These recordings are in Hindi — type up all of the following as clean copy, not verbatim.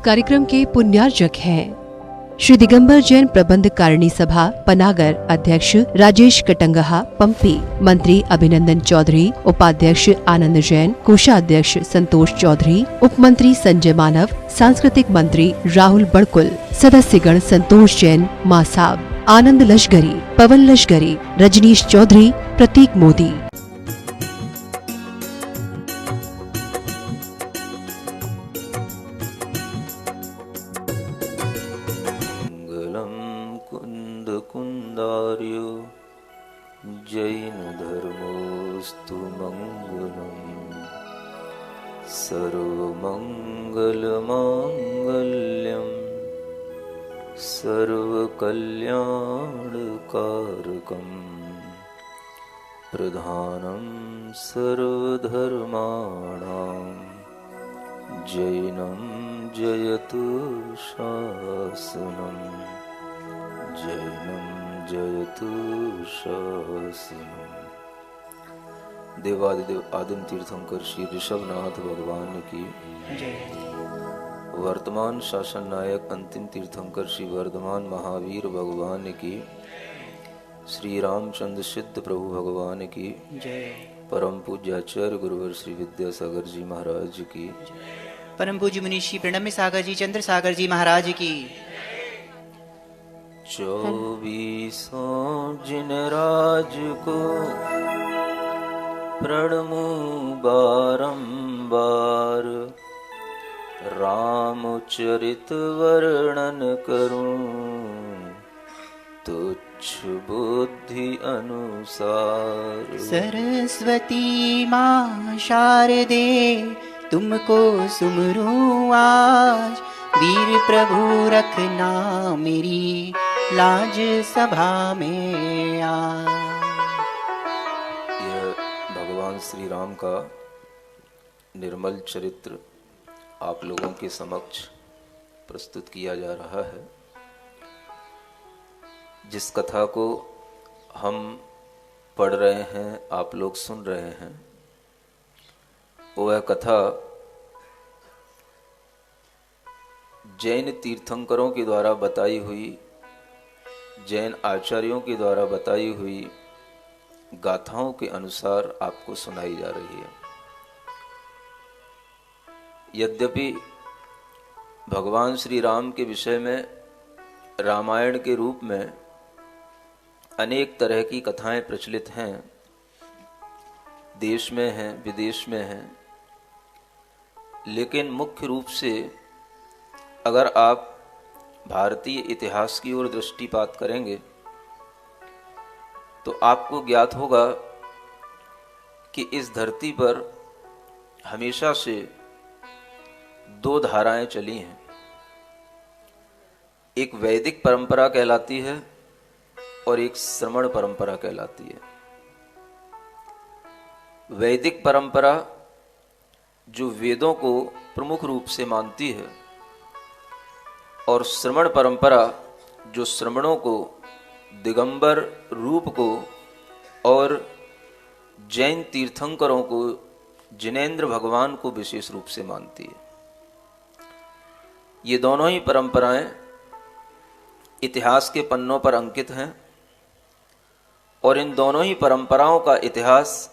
कार्यक्रम के पुण्यार्जक हैं श्री दिगंबर जैन प्रबंध कारिणी सभा पनागर अध्यक्ष राजेश कटंगहा पंपी, मंत्री अभिनंदन चौधरी, उपाध्यक्ष आनंद जैन, कोषाध्यक्ष संतोष चौधरी, उप मंत्री संजय मानव, सांस्कृतिक मंत्री राहुल बड़कुल, सदस्यगण संतोष जैन, मासाब, आनंद लश्करी, पवन लश्करी, रजनीश चौधरी, प्रतीक मोदी। कुंदार्यो जैन धर्मोस्तु मंगलम् सर्वमंगल मांगल्यम सर्वकल्याणकारकम् प्रधानं सर्वधर्माणां जैनं जयतु शासनम् जैनम जयतु शासनम। देवादिदेव आदिम तीर्थंकर श्री ऋषभनाथ भगवान की वर्तमान शासन नायक अंतिम तीर्थंकर श्री वर्धमान महावीर भगवान की, श्री रामचंद्र सिद्ध प्रभु भगवान की, परम पूज्य आचार्य गुरुवर श्री विद्यासागर जी महाराज की, परम पूज्य मुनीषी प्रणम्य सागर जी चंद्र सागर जी महाराज की। 24 जिन राज को प्रणमु बारंबार, रामचरित वर्णन करूं तुच्छ बुद्धि अनुसार। सरस्वती माँ शारदे तुमको सुमरूं आज, वीर प्रभु रखना मेरी लाज सभा में आ। यह भगवान श्री राम का निर्मल चरित्र आप लोगों के समक्ष प्रस्तुत किया जा रहा है। जिस कथा को हम पढ़ रहे हैं, आप लोग सुन रहे हैं, वह कथा जैन तीर्थंकरों के द्वारा बताई हुई, जैन आचार्यों के द्वारा बताई हुई गाथाओं के अनुसार आपको सुनाई जा रही है। यद्यपि भगवान श्री राम के विषय में रामायण के रूप में अनेक तरह की कथाएं प्रचलित हैं, देश में हैं, विदेश में हैं, लेकिन मुख्य रूप से अगर आप भारतीय इतिहास की ओर दृष्टिपात करेंगे तो आपको ज्ञात होगा कि इस धरती पर हमेशा से दो धाराएं चली हैं। एक वैदिक परंपरा कहलाती है और एक श्रमण परंपरा कहलाती है। वैदिक परंपरा जो वेदों को प्रमुख रूप से मानती है, और श्रमण परंपरा जो श्रमणों को, दिगंबर रूप को और जैन तीर्थंकरों को, जिनेंद्र भगवान को विशेष रूप से मानती है। ये दोनों ही परंपराएं इतिहास के पन्नों पर अंकित हैं और इन दोनों ही परंपराओं का इतिहास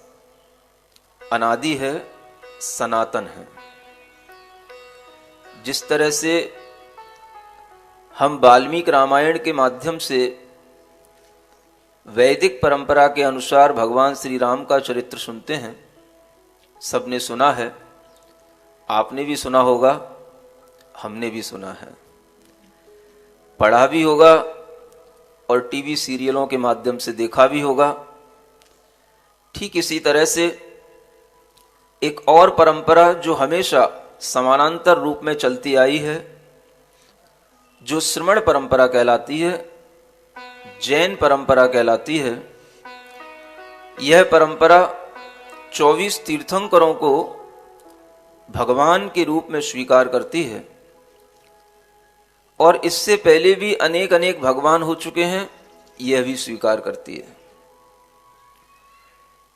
अनादि है, सनातन है। जिस तरह से हम वाल्मीकि रामायण के माध्यम से वैदिक परंपरा के अनुसार भगवान श्री राम का चरित्र सुनते हैं, सबने सुना है, आपने भी सुना होगा, हमने भी सुना है, पढ़ा भी होगा और टीवी सीरियलों के माध्यम से देखा भी होगा। ठीक इसी तरह से एक और परंपरा जो हमेशा समानांतर रूप में चलती आई है, जो श्रमण परंपरा कहलाती है, जैन परंपरा कहलाती है। यह परंपरा 24 तीर्थंकरों को भगवान के रूप में स्वीकार करती है और इससे पहले भी अनेक अनेक भगवान हो चुके हैं, यह भी स्वीकार करती है।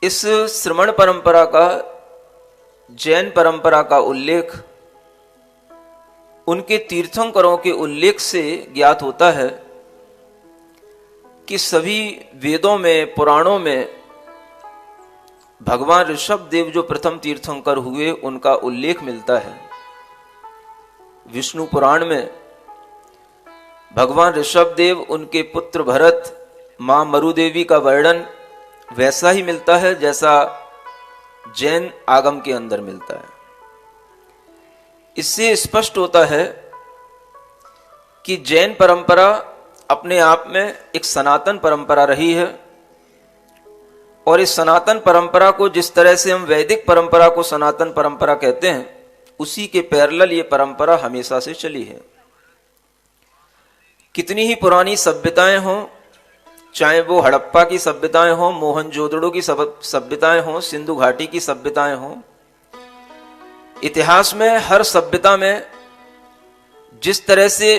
इस श्रमण परंपरा का, जैन परंपरा का उल्लेख उनके तीर्थंकरों के उल्लेख से ज्ञात होता है कि सभी वेदों में, पुराणों में भगवान ऋषभ देव जो प्रथम तीर्थंकर हुए उनका उल्लेख मिलता है। विष्णु पुराण में भगवान ऋषभ देव, उनके पुत्र भरत, मां मरुदेवी का वर्णन वैसा ही मिलता है जैसा जैन आगम के अंदर मिलता है। इससे स्पष्ट होता है कि जैन परंपरा अपने आप में एक सनातन परंपरा रही है, और इस सनातन परंपरा को जिस तरह से हम वैदिक परंपरा को सनातन परंपरा कहते हैं, उसी के पैरेलल ये परंपरा हमेशा से चली है। कितनी ही पुरानी सभ्यताएं हों, चाहे वो हड़प्पा की सभ्यताएं हों, मोहनजोदड़ो की सभ्यताएं हों, सिंधु घाटी की सभ्यताएं हों, इतिहास में हर सभ्यता में जिस तरह से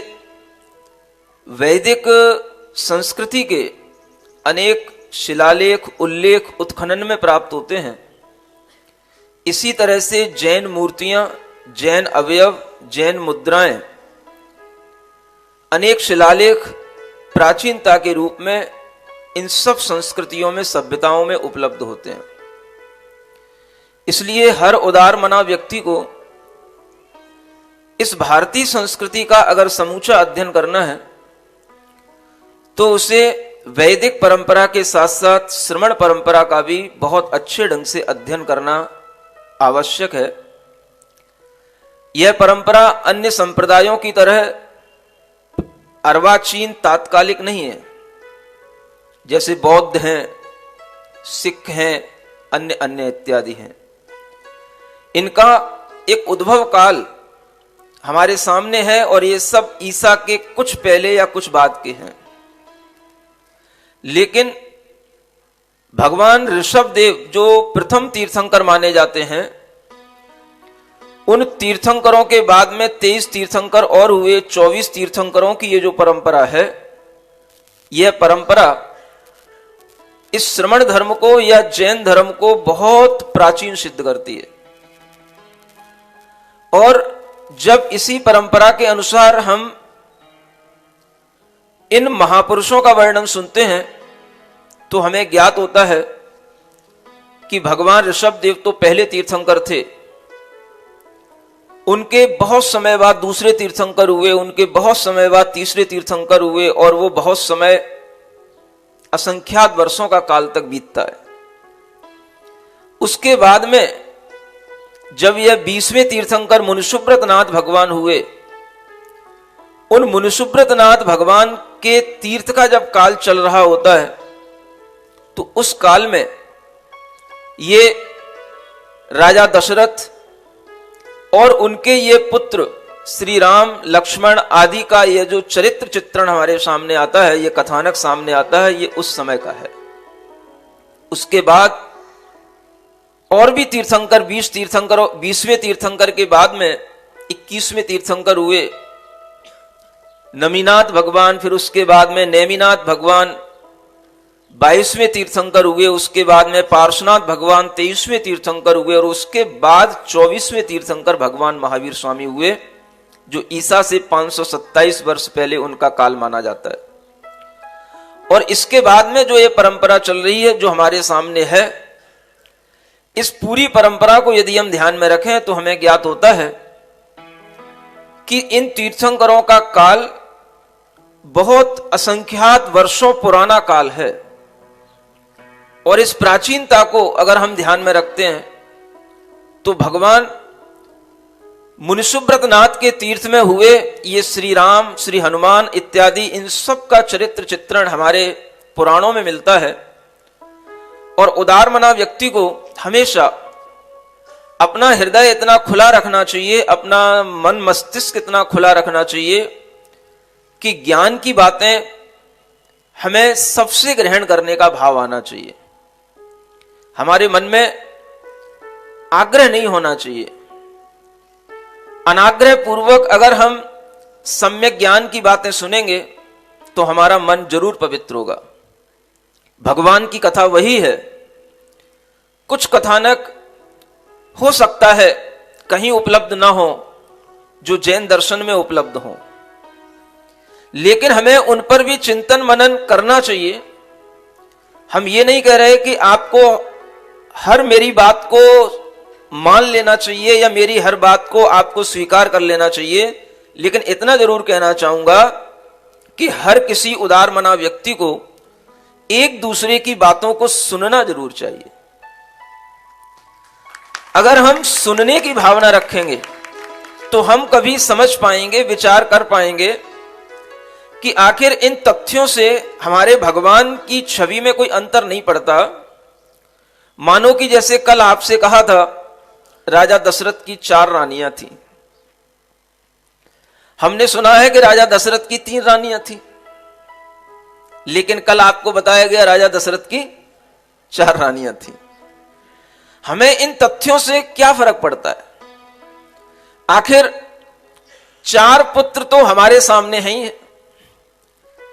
वैदिक संस्कृति के अनेक शिलालेख, उल्लेख उत्खनन में प्राप्त होते हैं, इसी तरह से जैन मूर्तियां, जैन अवयव, जैन मुद्राएं, अनेक शिलालेख प्राचीनता के रूप में इन सब संस्कृतियों में, सभ्यताओं में उपलब्ध होते हैं। इसलिए हर उदार मना व्यक्ति को इस भारतीय संस्कृति का अगर समूचा अध्ययन करना है तो उसे वैदिक परंपरा के साथ साथ श्रमण परंपरा का भी बहुत अच्छे ढंग से अध्ययन करना आवश्यक है। यह परंपरा अन्य संप्रदायों की तरह अर्वाचीन तात्कालिक नहीं है, जैसे बौद्ध हैं, सिख हैं, अन्य इत्यादि हैं। इनका एक उद्भव काल हमारे सामने है, और ये सब ईसा के कुछ पहले या कुछ बाद के हैं। लेकिन भगवान ऋषभ देव जो प्रथम तीर्थंकर माने जाते हैं, उन तीर्थंकरों के बाद में 23 तीर्थंकर और हुए, 24 तीर्थंकरों की ये जो परंपरा है, यह परंपरा इस श्रमण धर्म को या जैन धर्म को बहुत प्राचीन सिद्ध करती है। और जब इसी परंपरा के अनुसार हम इन महापुरुषों का वर्णन सुनते हैं तो हमें ज्ञात होता है कि भगवान ऋषभ देव तो पहले तीर्थंकर थे, उनके बहुत समय बाद दूसरे तीर्थंकर हुए, उनके बहुत समय बाद तीसरे तीर्थंकर हुए, और वो बहुत समय असंख्यात वर्षों का काल तक बीतता है। उसके बाद में जब यह 20वें तीर्थंकर मुनिसुब्रत नाथ भगवान हुए, उन मुनिसुब्रत नाथ भगवान के तीर्थ का जब काल चल रहा होता है तो उस काल में ये राजा दशरथ और उनके ये पुत्र श्री राम, लक्ष्मण आदि का ये जो चरित्र चित्रण हमारे सामने आता है, ये कथानक सामने आता है, ये उस समय का है। उसके बाद और भी तीर्थंकर 20वें तीर्थंकर के बाद में 21वें तीर्थंकर हुए, नमीनाथ भगवान, फिर उसके बाद में नेमिनाथ भगवान 22वें तीर्थंकर हुए, उसके बाद में पार्श्वनाथ भगवान 23वें तीर्थंकर हुए, और उसके बाद 24वें तीर्थंकर भगवान महावीर स्वामी हुए, जो ईसा से 527 वर्ष पहले उनका काल माना जाता है। और इसके बाद में जो ये परंपरा चल रही है जो हमारे सामने है, इस पूरी परंपरा को यदि हम ध्यान में रखें तो हमें ज्ञात होता है कि इन तीर्थंकरों का काल बहुत असंख्यात वर्षों पुराना काल है। और इस प्राचीनता को अगर हम ध्यान में रखते हैं तो भगवान मुनिसुब्रत नाथ के तीर्थ में हुए ये श्री राम, श्री हनुमान इत्यादि, इन सब का चरित्र चित्रण हमारे पुराणों में मिलता है। और उदारमना व्यक्ति को हमेशा अपना हृदय इतना खुला रखना चाहिए, अपना मन मस्तिष्क इतना खुला रखना चाहिए कि ज्ञान की बातें हमें सबसे ग्रहण करने का भाव आना चाहिए। हमारे मन में आग्रह नहीं होना चाहिए। अनाग्रह पूर्वक अगर हम सम्यक ज्ञान की बातें सुनेंगे तो हमारा मन जरूर पवित्र होगा। भगवान की कथा वही है। कुछ कथानक हो सकता है कहीं उपलब्ध ना हो, जो जैन दर्शन में उपलब्ध हों, लेकिन हमें उन पर भी चिंतन मनन करना चाहिए। हम ये नहीं कह रहे कि आपको हर मेरी बात को मान लेना चाहिए या मेरी हर बात को आपको स्वीकार कर लेना चाहिए, लेकिन इतना जरूर कहना चाहूंगा कि हर किसी उदार मना व्यक्ति को एक दूसरे की बातों को सुनना जरूर चाहिए। अगर हम सुनने की भावना रखेंगे तो हम कभी समझ पाएंगे, विचार कर पाएंगे कि आखिर इन तथ्यों से हमारे भगवान की छवि में कोई अंतर नहीं पड़ता। मानो कि जैसे कल आपसे कहा था, राजा दशरथ की 4 रानियां थी। हमने सुना है कि राजा दशरथ की 3 रानियां थी, लेकिन कल आपको बताया गया राजा दशरथ की 4 रानियां थी। हमें इन तथ्यों से क्या फर्क पड़ता है? आखिर 4 पुत्र तो हमारे सामने हैं ही,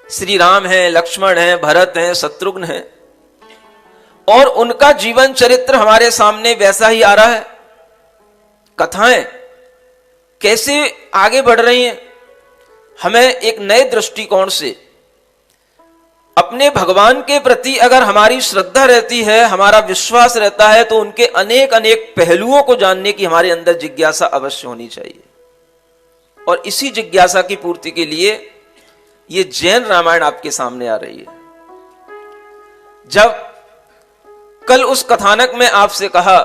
श्री राम है, लक्ष्मण है, भरत है, शत्रुघ्न है, और उनका जीवन चरित्र हमारे सामने वैसा ही आ रहा है। कथाएं कैसे आगे बढ़ रही हैं, हमें एक नए दृष्टिकोण से अपने भगवान के प्रति अगर हमारी श्रद्धा रहती है, हमारा विश्वास रहता है, तो उनके अनेक अनेक पहलुओं को जानने की हमारे अंदर जिज्ञासा अवश्य होनी चाहिए। और इसी जिज्ञासा की पूर्ति के लिए ये जैन रामायण आपके सामने आ रही है। जब कल उस कथानक में आपसे कहा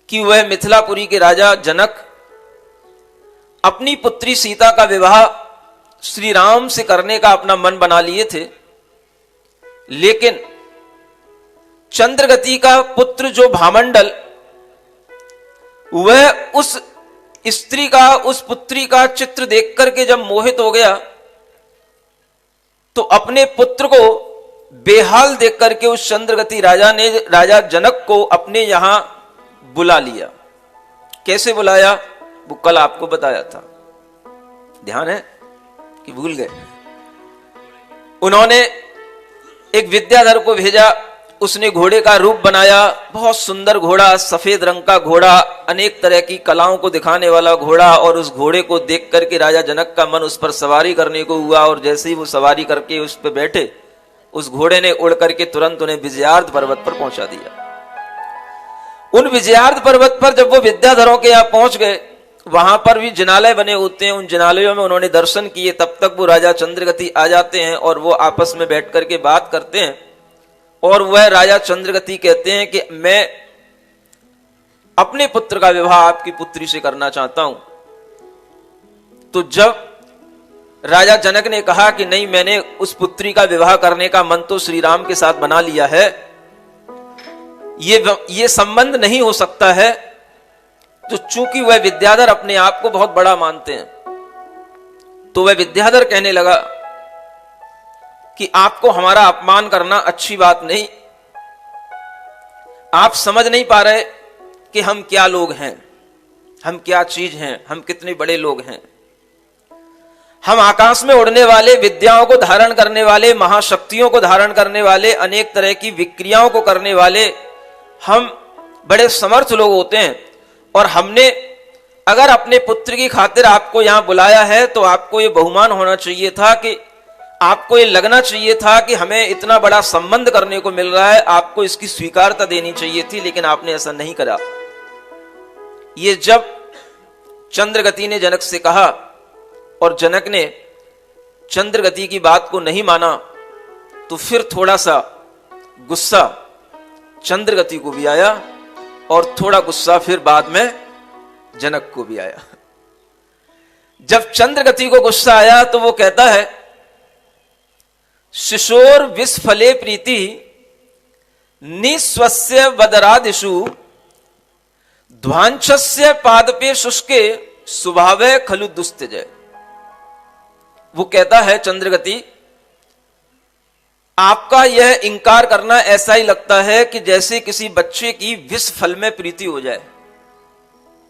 कि वह मिथिलापुरी के राजा जनक अपनी पुत्री सीता का विवाह श्री राम से करने का अपना मन बना लिए थे, लेकिन चंद्रगति का पुत्र जो भामंडल, वह उस स्त्री का, उस पुत्री का चित्र देख करके जब मोहित हो गया, तो अपने पुत्र को बेहाल देख करके उस चंद्रगति राजा ने राजा जनक को अपने यहां बुला लिया। कैसे बुलाया वो कल आपको बताया था, ध्यान है कि भूल गए? उन्होंने एक विद्याधर को भेजा, उसने घोड़े का रूप बनाया, बहुत सुंदर घोड़ा, सफेद रंग का घोड़ा, अनेक तरह की कलाओं को दिखाने वाला घोड़ा। और उस घोड़े को देख करके राजा जनक का मन उस पर सवारी करने को हुआ, और जैसे ही वो सवारी करके उस पर बैठे, उस घोड़े ने उड़ करके तुरंत उन्हें विजयार्ध पर्वत पर पहुंचा दिया। उन विजयार्ध पर्वत पर जब वो विद्याधरों के यहां पहुंच गए, वहां पर भी जिनालय बने होते हैं, उन जिनालयों में उन्होंने दर्शन किए। तब तक वो राजा चंद्रगति आ जाते हैं और वो आपस में बैठ करके बात करते हैं, और वह राजा चंद्रगति कहते हैं कि मैं अपने पुत्र का विवाह आपकी पुत्री से करना चाहता हूं। तो जब राजा जनक ने कहा कि नहीं, मैंने उस पुत्री का विवाह करने का मन तो श्री राम के साथ बना लिया है, ये संबंध नहीं हो सकता है, तो चूंकि वह विद्याधर अपने आप को बहुत बड़ा मानते हैं, तो वह विद्याधर कहने लगा कि आपको हमारा अपमान करना अच्छी बात नहीं। आप समझ नहीं पा रहे कि हम क्या लोग हैं, हम क्या चीज हैं, हम कितने बड़े लोग हैं। हम आकाश में उड़ने वाले, विद्याओं को धारण करने वाले, महाशक्तियों को धारण करने वाले, अनेक तरह की विक्रियाओं को करने वाले, हम बड़े समर्थ लोग होते हैं। और हमने अगर अपने पुत्र की खातिर आपको यहां बुलाया है, तो आपको यह बहुमान होना चाहिए था, कि आपको ये लगना चाहिए था कि हमें इतना बड़ा संबंध करने को मिल रहा है, आपको इसकी स्वीकारता देनी चाहिए थी, लेकिन आपने ऐसा नहीं करा। ये जब चंद्रगति ने जनक से कहा और जनक ने चंद्रगति की बात को नहीं माना, तो फिर थोड़ा सा गुस्सा चंद्रगति को भी आया, और थोड़ा गुस्सा फिर बाद में जनक को भी आया। जब चंद्रगति को गुस्सा आया तो वो कहता है, शिशोर विस्फले प्रीति निस्वस्य वदरादिषु ध्वांचस्य पादपे शुष्के स्वभावे खलु दुस्त्यज। वो कहता है, चंद्रगति, आपका यह इंकार करना ऐसा ही लगता है कि जैसे किसी बच्चे की विष फल में प्रीति हो जाए।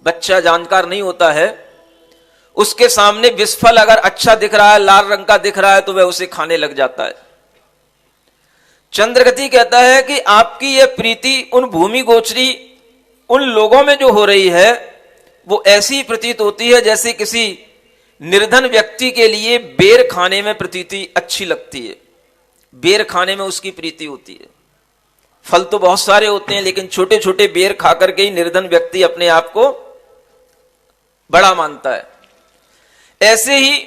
बच्चा जानकार नहीं होता है, उसके सामने विष फल अगर अच्छा दिख रहा है, लाल रंग का दिख रहा है, तो वह उसे खाने लग जाता है। चंद्रगति कहता है कि आपकी यह प्रीति उन भूमि गोचरी उन लोगों में जो हो रही है, वो ऐसी प्रतीत होती है जैसे किसी निर्धन व्यक्ति के लिए बेर खाने में प्रतीति अच्छी लगती है। बेर खाने में उसकी प्रीति होती है। फल तो बहुत सारे होते हैं, लेकिन छोटे छोटे बेर खा करके ही निर्धन व्यक्ति अपने आप को बड़ा मानता है। ऐसे ही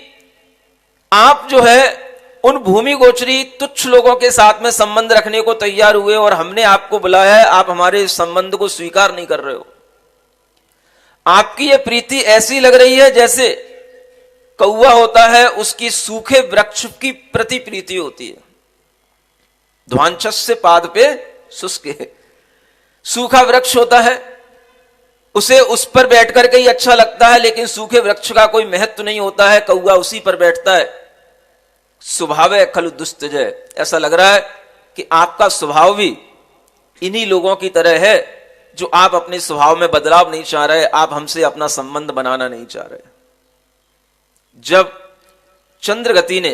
आप जो है उन भूमि गोचरी तुच्छ लोगों के साथ में संबंध रखने को तैयार हुए और हमने आपको बुलाया है, आप हमारे इस संबंध को स्वीकार नहीं कर रहे हो। आपकी यह प्रीति ऐसी लग रही है जैसे कौवा होता है, उसकी सूखे वृक्ष की प्रति प्रीति होती है। ध्वांचस्य पाद पे शुष्क, सूखा वृक्ष होता है, उसे उस पर बैठ करके ही अच्छा लगता है, लेकिन सूखे वृक्ष का कोई महत्व नहीं होता है, कौवा उसी पर बैठता है। स्वभाव है खलु दुस्तजय, ऐसा लग रहा है कि आपका स्वभाव भी इन्हीं लोगों की तरह है जो आप अपने स्वभाव में बदलाव नहीं चाह रहे, आप हमसे अपना संबंध बनाना नहीं चाह रहे। जब चंद्रगति ने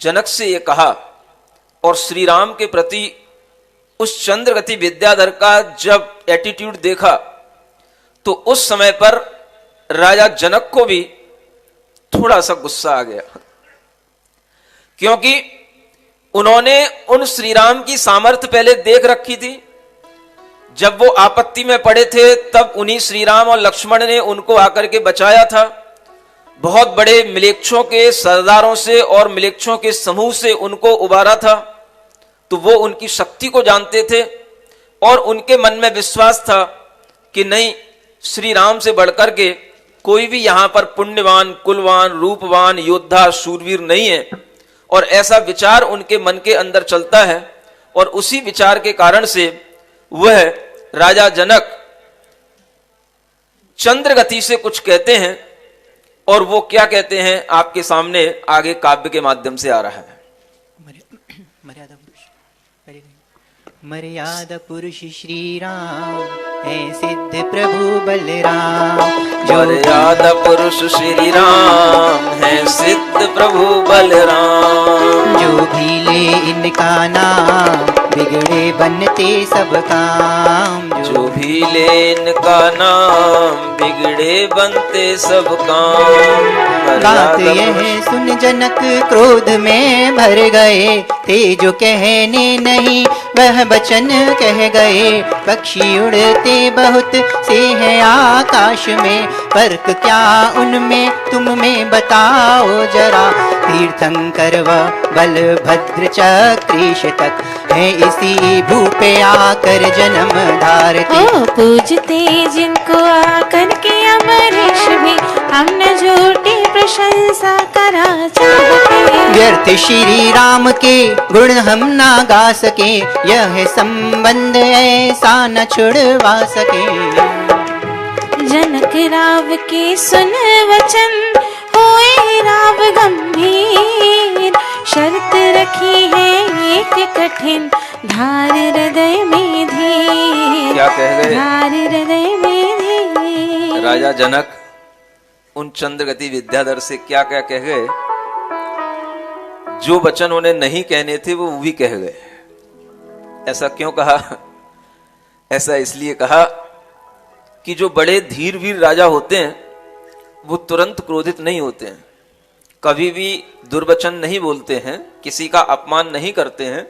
जनक से यह कहा और श्री राम के प्रति उस चंद्रगति विद्याधर का जब एटीट्यूड देखा, तो उस समय पर राजा जनक को भी थोड़ा सा गुस्सा आ गया, क्योंकि उन्होंने उन श्री राम की सामर्थ्य पहले देख रखी थी। जब वो आपत्ति में पड़े थे तब उन्हीं श्री राम और लक्ष्मण ने उनको आकर के बचाया था। बहुत बड़े मिलेच्छों के सरदारों से और मिलेच्छों के समूह से उनको उबारा था, तो वो उनकी शक्ति को जानते थे और उनके मन में विश्वास था कि नहीं, श्री राम से बढ़कर के कोई भी यहां पर पुण्यवान, कुलवान, रूपवान, योद्धा, शूरवीर नहीं है। और ऐसा विचार उनके मन के अंदर चलता है और उसी विचार के कारण से वह राजा जनक चंद्रगति से कुछ कहते हैं, और वो क्या कहते हैं आपके सामने आगे काव्य के माध्यम से आ रहा है। मर्यादा पुरुष श्री राम है सिद्ध प्रभु बलराम। मर्यादा पुरुष श्री राम है सिद्ध प्रभु बलराम। जो भी ले इनका नाम बिगड़े बनते सब काम। जो भी ले इनका नाम बिगड़े बनते सब काम। बात यह सुन जनक क्रोध में भर गए थे, जो कहने नहीं वह बचन कह गए। पक्षी उड़ते बहुत से हैं आकाश में, फर्क क्या उनमें तुम में बताओ जरा। तीर्थंकर व बलभद्र चक्रीश तक है इसी भू पे आकर जन्म धारते। पूजते जिनको आकर के अमरीश भी, हम न झूठी प्रशंसा करा चाहते। व्यर्थ श्री राम के गुण हम ना गा सके, यह संबंध ऐसा न छुड़वा सके। जनक राव के सुन वचन होए राव गंभीर। शर्त रखी है एक कठिन, धार हृदय में धीर। क्या कह गए? धार हृदय में धीर। राजा जनक उन चंद्रगति विद्याधर से क्या क्या कह गए? जो वचन उन्हें नहीं कहने थे वो भी कह गए। ऐसा क्यों कहा? ऐसा इसलिए कहा कि जो बड़े धीर वीर राजा होते हैं वो तुरंत क्रोधित नहीं होते हैं, कभी भी दुर्वचन नहीं बोलते हैं, किसी का अपमान नहीं करते हैं।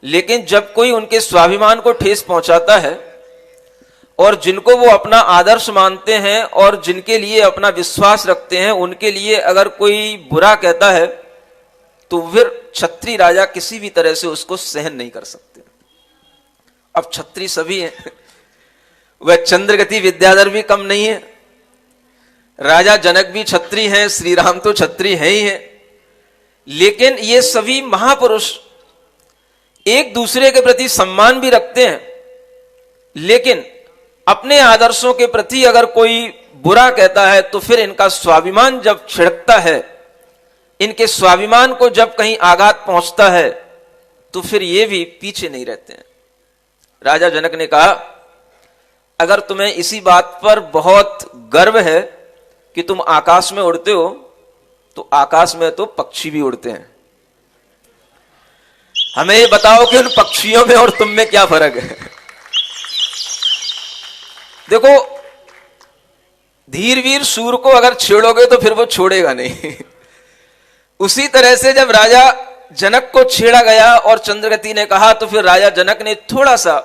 लेकिन जब कोई उनके स्वाभिमान को ठेस पहुंचाता है और जिनको वो अपना आदर्श मानते हैं और जिनके लिए अपना विश्वास रखते हैं, उनके लिए अगर कोई बुरा कहता है तो फिर क्षत्रिय राजा किसी भी तरह से उसको सहन नहीं कर सकते। अब क्षत्रिय सभी हैं, वह चंद्रगति विद्याधर भी कम नहीं है, राजा जनक भी क्षत्रिय हैं, श्री राम तो क्षत्रिय है ही है। लेकिन ये सभी महापुरुष एक दूसरे के प्रति सम्मान भी रखते हैं, लेकिन अपने आदर्शों के प्रति अगर कोई बुरा कहता है तो फिर इनका स्वाभिमान जब छिड़कता है, इनके स्वाभिमान को जब कहीं आघात पहुंचता है तो फिर ये भी पीछे नहीं रहते हैं। राजा जनक ने कहा, अगर तुम्हें इसी बात पर बहुत गर्व है कि तुम आकाश में उड़ते हो, तो आकाश में तो पक्षी भी उड़ते हैं। हमें ये बताओ कि उन पक्षियों में और तुम में क्या फर्क है? देखो, धीर वीर सूर को अगर छेड़ोगे तो फिर वो छोड़ेगा नहीं। उसी तरह से जब राजा जनक को छेड़ा गया और चंद्रगति ने कहा, तो फिर राजा जनक ने थोड़ा सा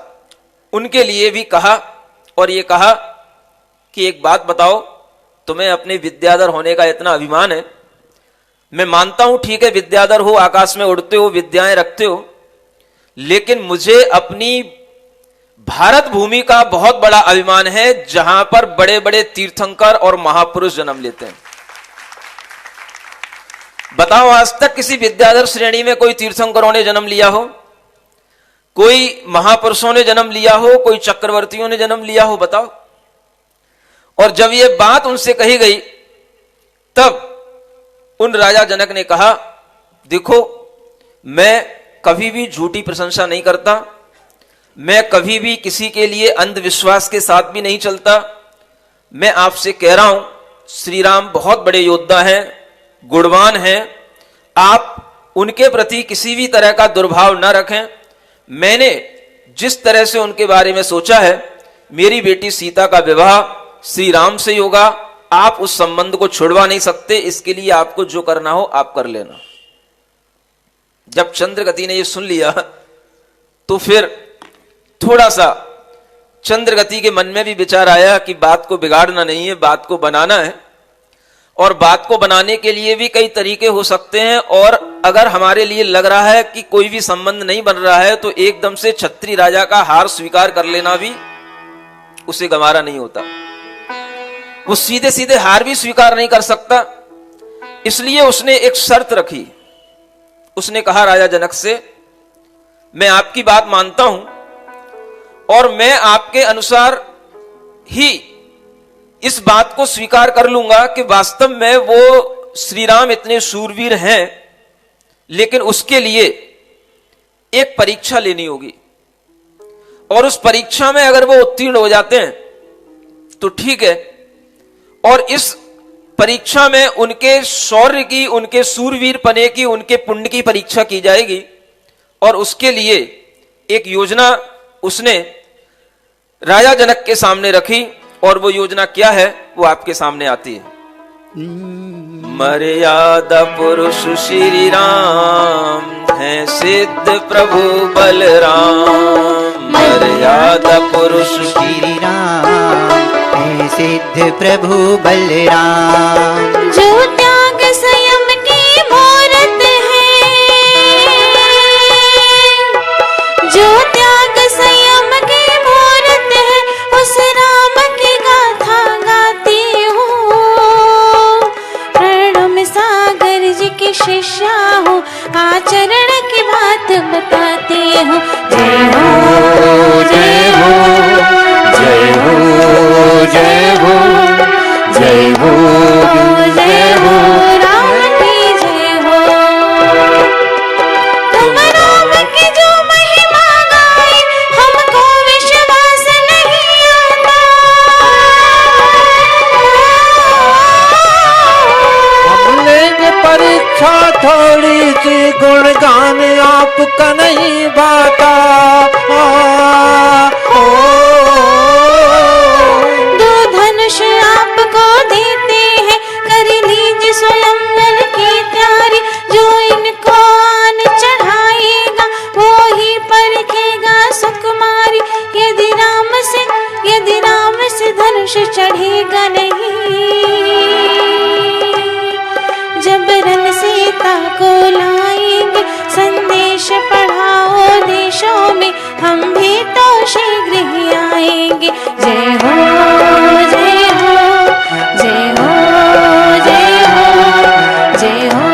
उनके लिए भी कहा और ये कहा कि एक बात बताओ, तुम्हें अपने विद्याधर होने का इतना अभिमान है, मैं मानता हूं ठीक है विद्याधर हो, आकाश में उड़ते हो, विद्याएं रखते हो, लेकिन मुझे अपनी भारत भूमि का बहुत बड़ा अभिमान है जहां पर बड़े बड़े तीर्थंकर और महापुरुष जन्म लेते हैं। बताओ आज तक किसी विद्याधर श्रेणी में कोई तीर्थंकरों ने जन्म लिया हो, कोई महापुरुषों ने जन्म लिया हो, कोई चक्रवर्तियों ने जन्म लिया हो, बताओ। और जब यह बात उनसे कही गई तब उन राजा जनक ने कहा, देखो मैं कभी भी झूठी प्रशंसा नहीं करता, मैं कभी भी किसी के लिए अंधविश्वास के साथ भी नहीं चलता। मैं आपसे कह रहा हूं श्री राम बहुत बड़े योद्धा हैं, गुणवान हैं, आप उनके प्रति किसी भी तरह का दुर्भाव न रखें। मैंने जिस तरह से उनके बारे में सोचा है, मेरी बेटी सीता का विवाह श्री राम से होगा, आप उस संबंध को छुड़वा नहीं सकते, इसके लिए आपको जो करना हो आप कर लेना। जब चंद्रगति ने यह सुन लिया तो फिर थोड़ा सा चंद्रगति के मन में भी विचार आया कि बात को बिगाड़ना नहीं है, बात को बनाना है, और बात को बनाने के लिए भी कई तरीके हो सकते हैं। और अगर हमारे लिए लग रहा है कि कोई भी संबंध नहीं बन रहा है तो एकदम से छत्री राजा का हार स्वीकार कर लेना भी उसे गंवारा नहीं होता। वो सीधे सीधे हार भी स्वीकार नहीं कर सकता, इसलिए उसने एक शर्त रखी। उसने कहा राजा जनक से, मैं आपकी बात मानता हूं और मैं आपके अनुसार ही इस बात को स्वीकार कर लूंगा कि वास्तव में वो श्री राम इतने शूरवीर हैं, लेकिन उसके लिए एक परीक्षा लेनी होगी, और उस परीक्षा में अगर वो उत्तीर्ण हो जाते हैं तो ठीक है, और इस परीक्षा में उनके शौर्य की, उनके शूरवीर पने की, उनके पुण्य की परीक्षा की जाएगी। और उसके लिए एक योजना उसने राजा जनक के सामने रखी, और वो योजना क्या है वो आपके सामने आती है। मर्यादा पुरुष श्री राम है सिद्ध प्रभु बलराम, मर्यादा पुरुष श्री राम है सिद्ध प्रभु बलराम। जो त्याग संयम की मूरत है, जो त्याग संयम की मूरत है, उस राम की गाथा गाती हूँ। प्रणम सागर जी की शिष्या हूँ, आचरण की बात बताती हूँ। जय हो जय हो जय हो जय हो जय हो जय हो राम की जय हो। तुम राम की जो महिमा गाए, हमको विश्वास नहीं आता। हम लेंगे परीक्षा थोड़ी सी, गुणगान आपका नहीं भाता। दो धनुष आपको देते हैं, कर लीजिए स्वयंवर की तैयारी। जो इनको आन चढ़ाएगा वो ही परखेगा सुकुमारी। यदि राम से धनुष चढ़ेगा नहीं, जबरन सीता को लाएंगे। संदेश पढ़ाओ देशों में, हम भी तो शीघ्र ही आएंगे। जय हो जय हो जय हो जय हो जय हो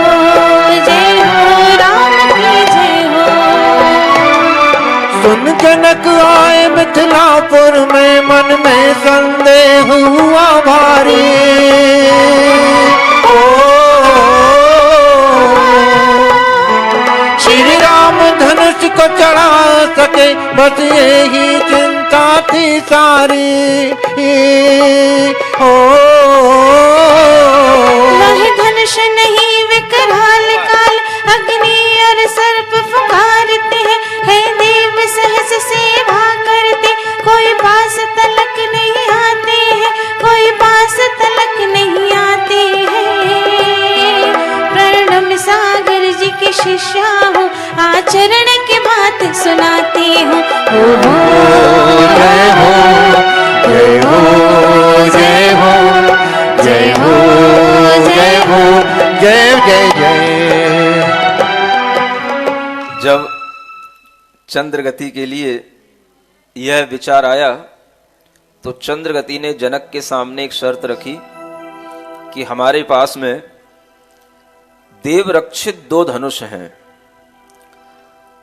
जय हो राम की जय हो। सुन जनक आए मिथिलापुर में, मन में संदेह हुआ भारी। श्री राम धनुष को चढ़ा सके, बस यही चिंता थी सारी। वह धनुष नहीं विकराल काल, अग्नि और सर्प पुकारते हैं। हे देव सहस सेवा करते, कोई पास तलक नहीं आते हैं, कोई पास शिष्या हूँ, आचरण की बात सुनाती हूँ। हो जय हो जय हो जय हो जय हो जय हो जय जय जय। जब चंद्रगति के लिए यह विचार आया तो चंद्रगति ने जनक के सामने एक शर्त रखी कि हमारे पास में देव रक्षित 2 धनुष हैं।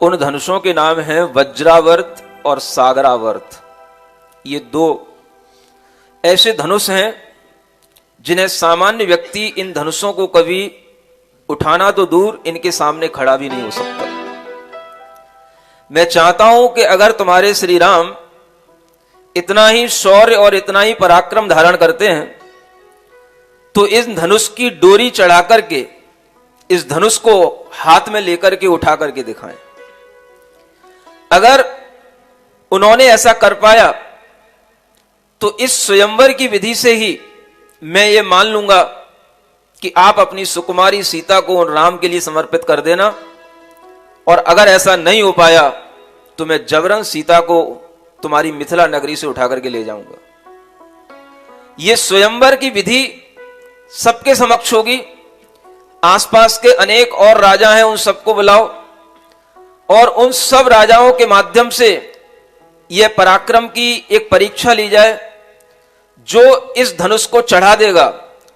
उन धनुषों के नाम हैं वज्रावर्त और सागरावर्त। ये 2 ऐसे धनुष हैं जिन्हें सामान्य व्यक्ति इन धनुषों को कभी उठाना तो दूर, इनके सामने खड़ा भी नहीं हो सकता। मैं चाहता हूं कि अगर तुम्हारे श्री राम इतना ही शौर्य और इतना ही पराक्रम धारण करते हैं तो इस धनुष की डोरी चढ़ा करके इस धनुष को हाथ में लेकर के उठा करके दिखाएं। अगर उन्होंने ऐसा कर पाया तो इस स्वयंवर की विधि से ही मैं ये मान लूंगा कि आप अपनी सुकुमारी सीता को राम के लिए समर्पित कर देना, और अगर ऐसा नहीं हो पाया तो मैं जबरन सीता को तुम्हारी मिथिला नगरी से उठा करके ले जाऊंगा। ये स्वयंवर की विधि सबके समक्ष होगी। आसपास के अनेक और राजा हैं, उन सबको बुलाओ और उन सब राजाओं के माध्यम से यह पराक्रम की एक परीक्षा ली जाए। जो इस धनुष को चढ़ा देगा,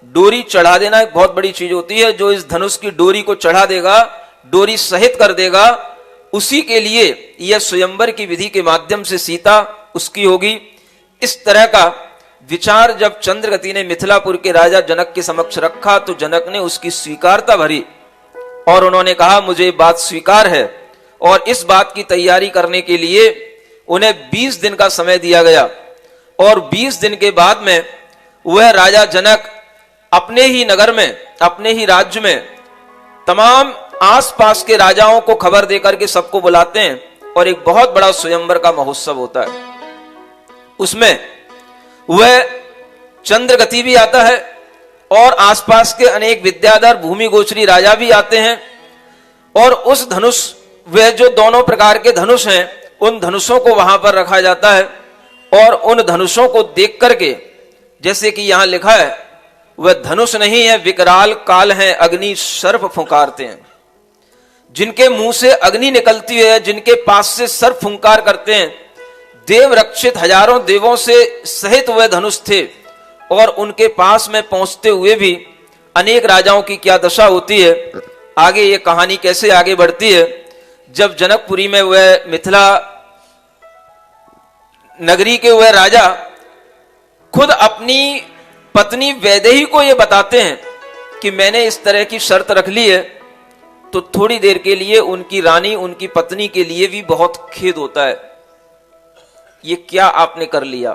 डोरी चढ़ा देना एक बहुत बड़ी चीज होती है, जो इस धनुष की डोरी को चढ़ा देगा, डोरी सहित कर देगा, उसी के लिए यह स्वयंवर की विधि के माध्यम से सीता उसकी होगी। इस तरह का विचार जब चंद्रगति ने मिथिलापुर के राजा जनक के समक्ष रखा तो जनक ने उसकी स्वीकारता भरी और उन्होंने कहा मुझे बात स्वीकार है। और इस बात की तैयारी करने के लिए उन्हें 20 दिन का समय दिया गया और 20 दिन के बाद में वह राजा जनक अपने ही नगर में, अपने ही राज्य में तमाम आसपास के राजाओं को खबर देकर के सबको बुलाते हैं और एक बहुत बड़ा स्वयंवर का महोत्सव होता है। उसमें वह चंद्रगति भी आता है और आसपास के अनेक विद्याधर भूमि गोचरी राजा भी आते हैं और उस धनुष, वह जो दोनों प्रकार के धनुष हैं, उन धनुषों को वहां पर रखा जाता है और उन धनुषों को देख करके, जैसे कि यहां लिखा है, वह धनुष नहीं है विकराल काल है, अग्नि सर्प फुंकारते हैं। जिनके मुंह से अग्नि निकलती है, जिनके पास से सर्प फुंकार करते हैं, देव रक्षित हजारों देवों से सहित वह धनुष थे और उनके पास में पहुंचते हुए भी अनेक राजाओं की क्या दशा होती है। आगे ये कहानी कैसे आगे बढ़ती है। जब जनकपुरी में वह मिथिला नगरी के वह राजा खुद अपनी पत्नी वैदेही को यह बताते हैं कि मैंने इस तरह की शर्त रख ली है, तो थोड़ी देर के लिए उनकी रानी, उनकी पत्नी के लिए भी बहुत खेद होता है। ये क्या आपने कर लिया?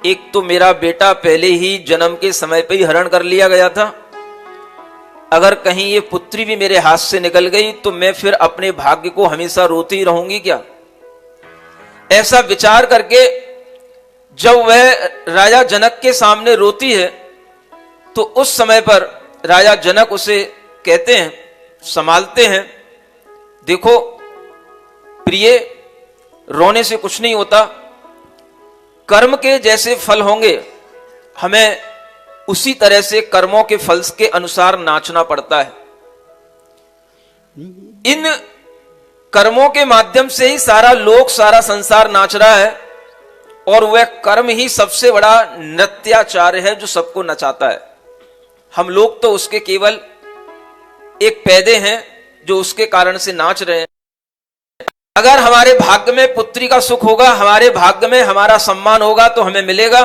एक तो मेरा बेटा पहले ही जन्म के समय पे ही हरण कर लिया गया था, अगर कहीं ये पुत्री भी मेरे हाथ से निकल गई तो मैं फिर अपने भाग्य को हमेशा रोती ही रहूंगी क्या? ऐसा विचार करके जब वह राजा जनक के सामने रोती है तो उस समय पर राजा जनक उसे कहते हैं, संभालते हैं, देखो प्रिय, रोने से कुछ नहीं होता, कर्म के जैसे फल होंगे हमें उसी तरह से कर्मों के फल के अनुसार नाचना पड़ता है। इन कर्मों के माध्यम से ही सारा लोक, सारा संसार नाच रहा है और वह कर्म ही सबसे बड़ा नृत्याचार्य है जो सबको नचाता है। हम लोग तो उसके केवल एक पैदे हैं जो उसके कारण से नाच रहे हैं। अगर हमारे भाग्य में पुत्री का सुख होगा, हमारे भाग्य में हमारा सम्मान होगा तो हमें मिलेगा,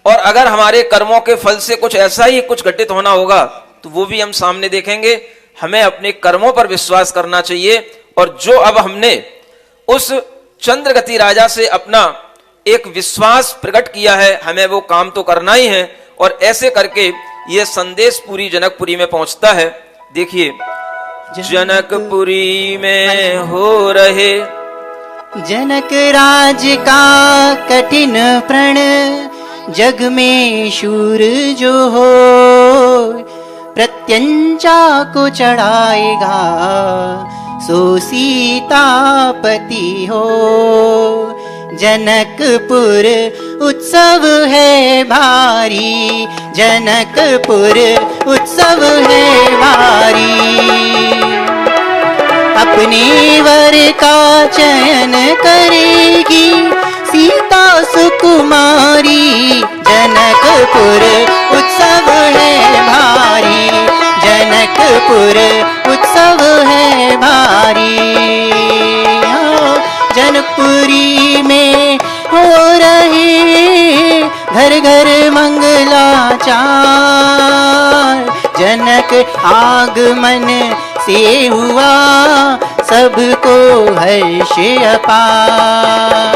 और अगर हमारे कर्मों के फल से कुछ ऐसा ही कुछ घटित होना होगा तो वो भी हम सामने देखेंगे। हमें अपने कर्मों पर विश्वास करना चाहिए और जो अब हमने उस चंद्रगति राजा से अपना एक विश्वास प्रकट किया है, हमें वो काम तो करना ही है। और ऐसे करके ये संदेश पूरी जनकपुरी में पहुंचता है। देखिए, जनकपुरी में हो रहे जनक राज का कठिन प्रण, जग में शूर जो हो, प्रत्यंचा को चढ़ाएगा सो सीतापति हो। जनकपुर उत्सव है भारी, जनकपुर उत्सव है भारी। अपने वर का चयन करेगी सीता सुकुमारी। जनकपुर उत्सव है भारी, जनकपुर उत्सव है भारी। जनकपुरी में हो रहे घर घर मंगलाचार। जनक आगमन से हुआ सबको हर्ष अपार।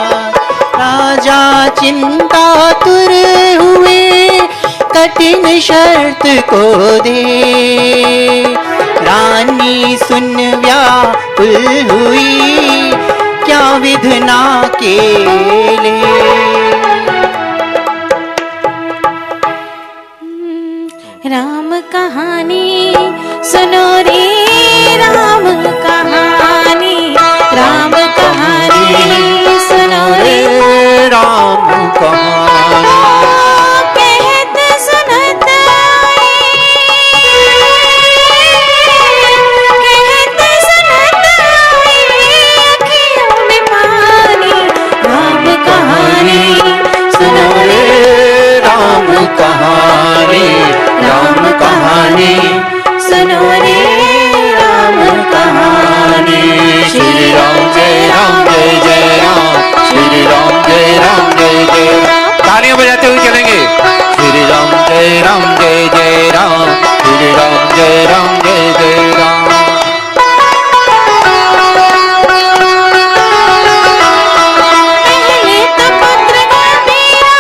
राजा चिंतातुर हुए कठिन शर्त को दे। रानी सुन व्याकुल हुई क्या विधना केले। राम कहानी सुनो रे, राम कहानी, राम कहानी सुनो रे, राम कहानी। कहत सुनत आए, कहत सुनत आए, अखियों में पानी। राम कहानी सुनो रे, राम कहानी, राम कहानी सुनो रे, राम कहानी। श्री राम जय राम जय जय राम, श्री राम जय राम जय जय राम। तालियां बजाते हुए चलेंगे। श्री राम जय राम जय जय राम, श्री राम जय राम जय जय राम। पहले तो पुत्र का मेरा,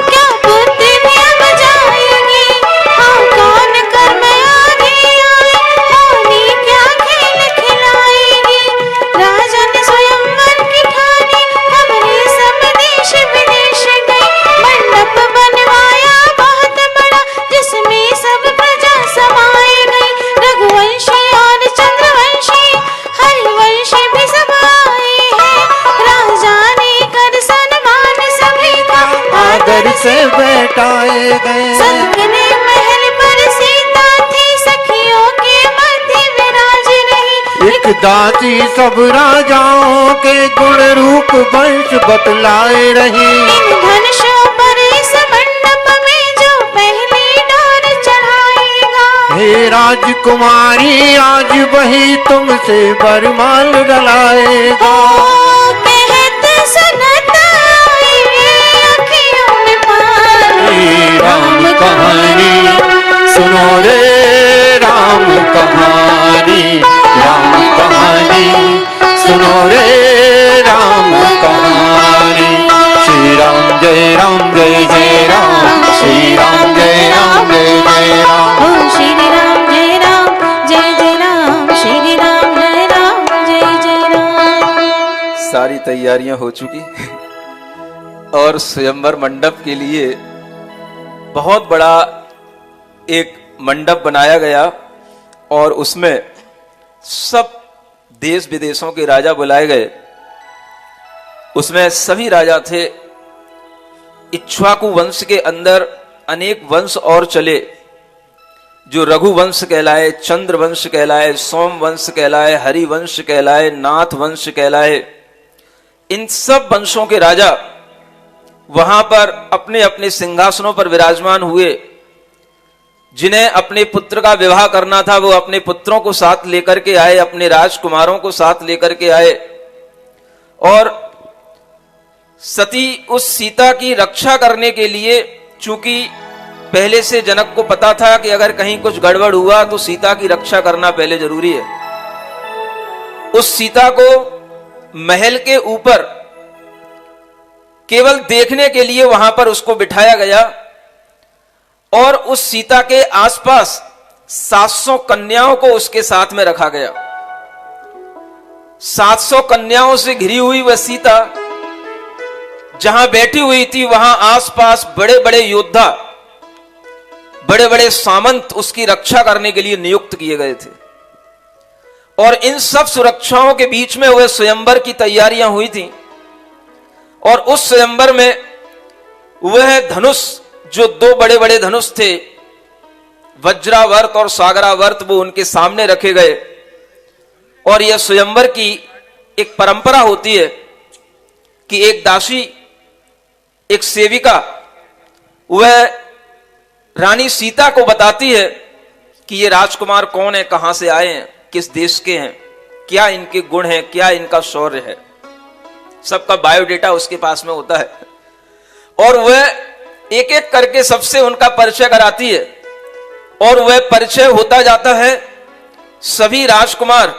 क्या बुद्धि अब जाएगी। हाँ कौन कर्म आगे आए, रानी क्या खेल खिलाएगी। राजा ने स्वयंवर की ठानी, खबरें सब देश विदेश गई। मंडप बनवाया बहुत बड़ा, जिसमें सब प्रजा समाए गई। रघुवंशी और चंद्रवंशी, हरिवंशी भी सब आए हैं। राजा ने कर सन्मान सभी का, आदर से बैठाए गए। सदगने महल पर सीता थी, सखियों के मध्य विराज रही। एक दासी सब राजाओं के गुण रूप वंश बतलाए रही। इन धनुषों पर इस मंडप में जो पहली डोर चढ़ाएगा। हे राजकुमारी आज वही तुमसे वरमाल डलाएगा। कहत सुनत आए, अखियों में पानी। राम कहानी सुनो रे, राम कहानी, राम कहानी सुनो रे, राम कहानी। श्री राम जय राम जय जय राम, श्री राम जय राम जय जय राम। ओ श्री राम जय राम जय जय राम, श्री राम जय राम जय जय राम। सारी तैयारियां हो चुकी और स्वयंवर मंडप के लिए बहुत बड़ा एक मंडप बनाया गया और उसमें सब देश विदेशों के राजा बुलाए गए। उसमें सभी राजा थे। इक्ष्वाकु वंश के अंदर अनेक वंश और चले, जो रघुवंश कहलाए, चंद्र वंश कहलाए, सोम वंश कहलाए, हरिवंश कहलाए, नाथ वंश कहलाए। इन सब वंशों के राजा वहां पर अपने अपने सिंहासनों पर विराजमान हुए। जिन्हें अपने पुत्र का विवाह करना था वो अपने पुत्रों को साथ लेकर के आए, अपने राजकुमारों को साथ लेकर के आए और सती उस सीता की रक्षा करने के लिए, चूंकि पहले से जनक को पता था कि अगर कहीं कुछ गड़बड़ हुआ तो सीता की रक्षा करना पहले जरूरी है। उस सीता को महल के ऊपर केवल देखने के लिए वहां पर उसको बिठाया गया और उस सीता के आसपास 700 कन्याओं को उसके साथ में रखा गया। 700 कन्याओं से घिरी हुई वह सीता जहां बैठी हुई थी, वहां आसपास बड़े बड़े योद्धा बड़े बड़े सामंत उसकी रक्षा करने के लिए नियुक्त किए गए थे। और इन सब सुरक्षाओं के बीच में वह स्वयंवर की तैयारियां हुई थी। और उस स्वयंवर में वह धनुष, जो दो बड़े बड़े धनुष थे, वज्रावर्त और सागरावर्त, वो उनके सामने रखे गए। और यह स्वयंवर की एक परंपरा होती है कि एक दासी, एक सेविका, वह रानी सीता को बताती है कि ये राजकुमार कौन है, कहां से आए हैं, किस देश के हैं, क्या इनके गुण हैं, क्या इनका शौर्य है। सबका बायोडेटा उसके पास में होता है। और वह एक एक करके सबसे उनका परिचय कराती है। और वह परिचय होता जाता है। सभी राजकुमार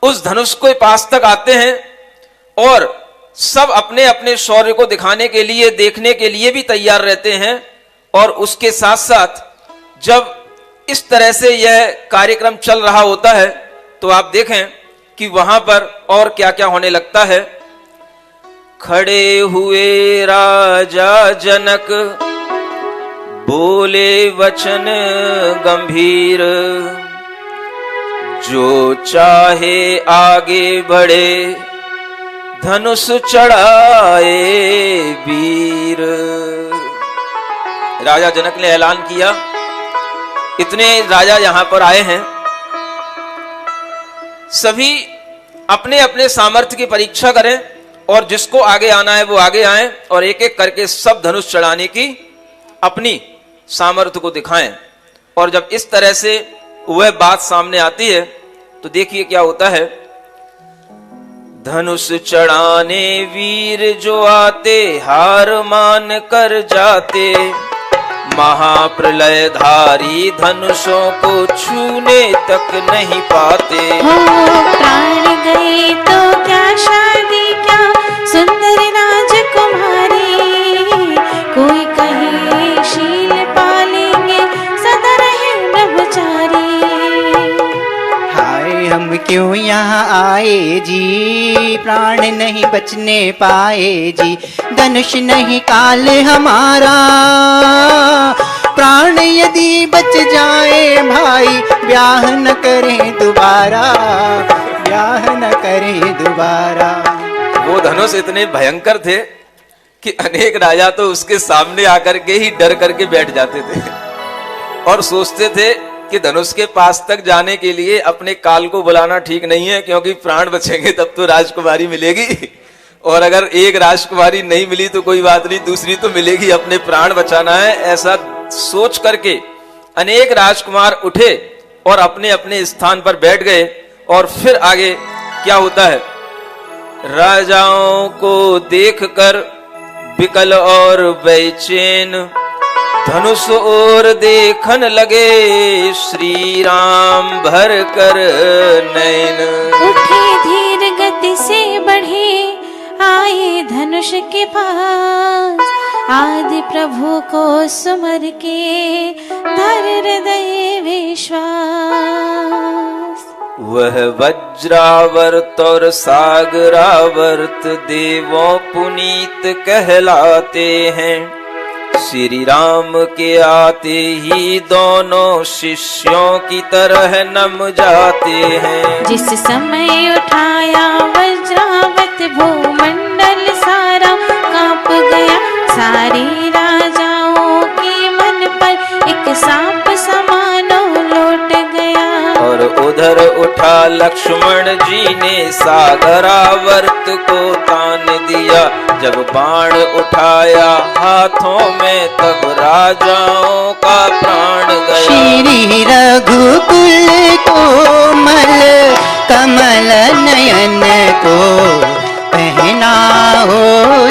उस धनुष के पास तक आते हैं और सब अपने अपने शौर्य को दिखाने के लिए, देखने के लिए भी तैयार रहते हैं। और उसके साथ साथ जब इस तरह से यह कार्यक्रम चल रहा होता है तो आप देखें कि वहां पर और क्या क्या होने लगता है। खड़े हुए राजा जनक बोले वचन गंभीर, जो चाहे आगे बढ़े धनुष चढ़ाए वीर। राजा जनक ने ऐलान किया, इतने राजा यहां पर आए हैं, सभी अपने अपने सामर्थ्य की परीक्षा करें और जिसको आगे आना है वो आगे आए और एक एक करके सब धनुष चढ़ाने की अपनी सामर्थ्य को दिखाएं। और जब इस तरह से वह बात सामने आती है तो देखिए क्या होता है। धनुष चढ़ाने वीर जो आते, हार मान कर जाते, महाप्रलय धारी धनुषों को छूने तक नहीं पाते। हो प्राण गए तो क्या शादी, क्या सुंदर राजकुमारी, कोई कहे शील पालेंगे सदा रहे ब्रह्मचारी। हाय हम क्यों यहाँ आए जी, प्राण नहीं बचने पाए जी, धनुष नहीं काल हमारा, प्राण यदि बच जाए भाई ब्याह न करें दोबारा, ब्याह न करें दोबारा। वो धनुष इतने भयंकर थे कि अनेक राजा तो उसके सामने आकर के ही डर करके बैठ जाते थे और सोचते थे कि धनुष के पास तक जाने के लिए अपने काल को बुलाना ठीक नहीं है, क्योंकि प्राण बचेंगे तब तो राजकुमारी मिलेगी, और अगर एक राजकुमारी नहीं मिली तो कोई बात नहीं, दूसरी तो मिलेगी, अपने प्राण बचाना है। ऐसा सोच करके अनेक राजकुमार उठे और अपने अपने स्थान पर बैठ गए। और फिर आगे क्या होता है, राजाओं को देखकर विकल और बेचैन धनुष और देखन लगे, श्री राम भर कर नैन। उठे धीर गति से बढ़े, आए धनुष के पास, आदि प्रभु को सुमर के धर हृदय विश्वास। वह वज्रावर्त और सागरावर्त देवों पुनीत कहलाते हैं, श्री राम के आते ही दोनों शिष्यों की तरह नम जाते हैं। जिस समय उठाया वज्रावत भूमंडल सारा कांप गया, सारे राजाओं के मन पर एक सांप समानो लौट गया। और उधर उठा लक्ष्मण जी ने सागरावर्त को तान दिया, जब बाण उठाया हाथों में तब राजाओं का प्राण गया। श्री रघुकुल कोमल कमल नयन को पहनाओ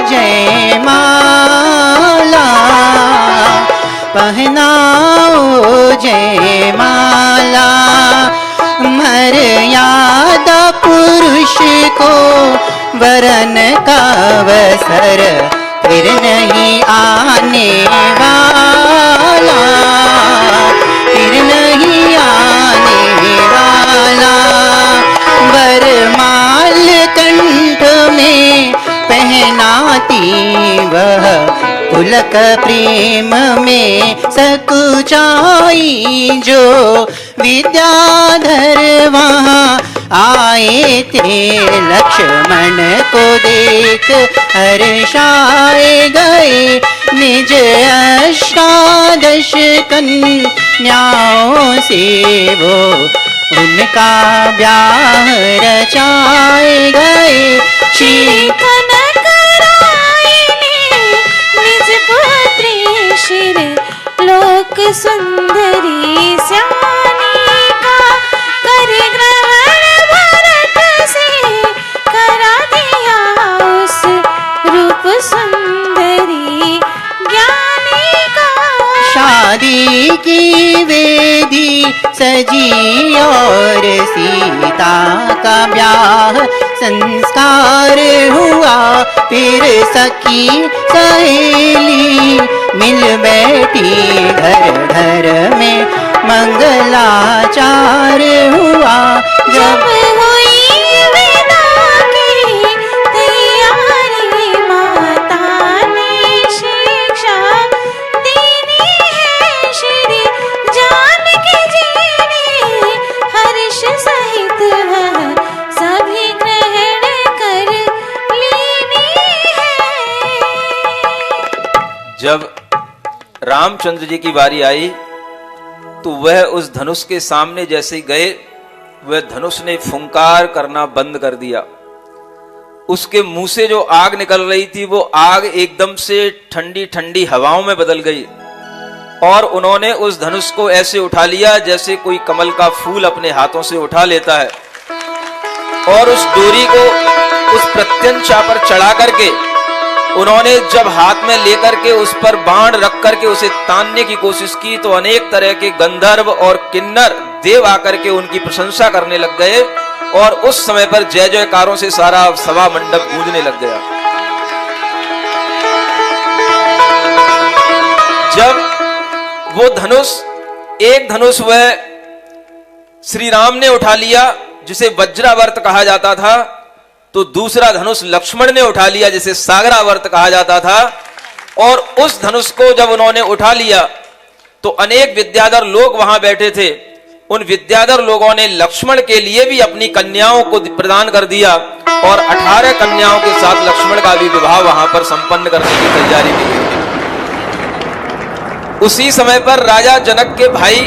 जयमाला, पहनाओ जयमाला। मर्यादा पुरुष को वरन का अवसर फिर नहीं आने वाला, फिर नहीं आने वाला। वरमाल कंठ में पहनाती वह कुल तिलक प्रेम में सकुचाई, जो विद्याधर वहाँ आए थे, लक्ष्मण को देख हर्षाए गए, निज अष्टादश कन्याओं से वो उनका ब्याह रचाए गए। श्री कनकराय ने निज पुत्री शिर लोक सुंदरी श्यामी का कर ग्रहण भरत से करा दिया उस रूप सुंदरी ज्ञानी का। शादी की वेदी सजी और सीता का ब्याह संस्कार हुआ, फिर सखी सहेली मिल बैठी, घर घर में मंगलाचार हुआ। जब हुई विदा की तैयारी, माता ने शिक्षा देनी है श्री जानकी जी ने, हर्ष सहित वह सभी ग्रहण कर लेनी है। जब रामचंद्र जी की बारी आई तो वह उस धनुष के सामने जैसे गए, वह धनुष ने फुंकार करना बंद कर दिया। उसके मुंह से जो आग निकल रही थी वो आग एकदम से ठंडी ठंडी हवाओं में बदल गई, और उन्होंने उस धनुष को ऐसे उठा लिया जैसे कोई कमल का फूल अपने हाथों से उठा लेता है, और उस डोरी को उस प्रत्यंचा पर चढ़ा करके उन्होंने जब हाथ में लेकर के उस पर बाण रख करके उसे तानने की कोशिश की, तो अनेक तरह के गंधर्व और किन्नर देव आकर के उनकी प्रशंसा करने लग गए, और उस समय पर जय जयकारों से सारा सभा मंडप गूंजने लग गया। जब वो धनुष, एक धनुष वह श्री राम ने उठा लिया जिसे वज्रावर्त कहा जाता था, तो दूसरा धनुष लक्ष्मण ने उठा लिया जिसे सागरावर्त कहा जाता था। और उस धनुष को जब उन्होंने उठा लिया तो अनेक विद्याधर लोग वहां बैठे थे, उन विद्याधर लोगों ने लक्ष्मण के लिए भी अपनी कन्याओं को प्रदान कर दिया, और 18 कन्याओं के साथ लक्ष्मण का भी विवाह वहां पर संपन्न करने की तैयारी की गई। उसी समय पर राजा जनक के भाई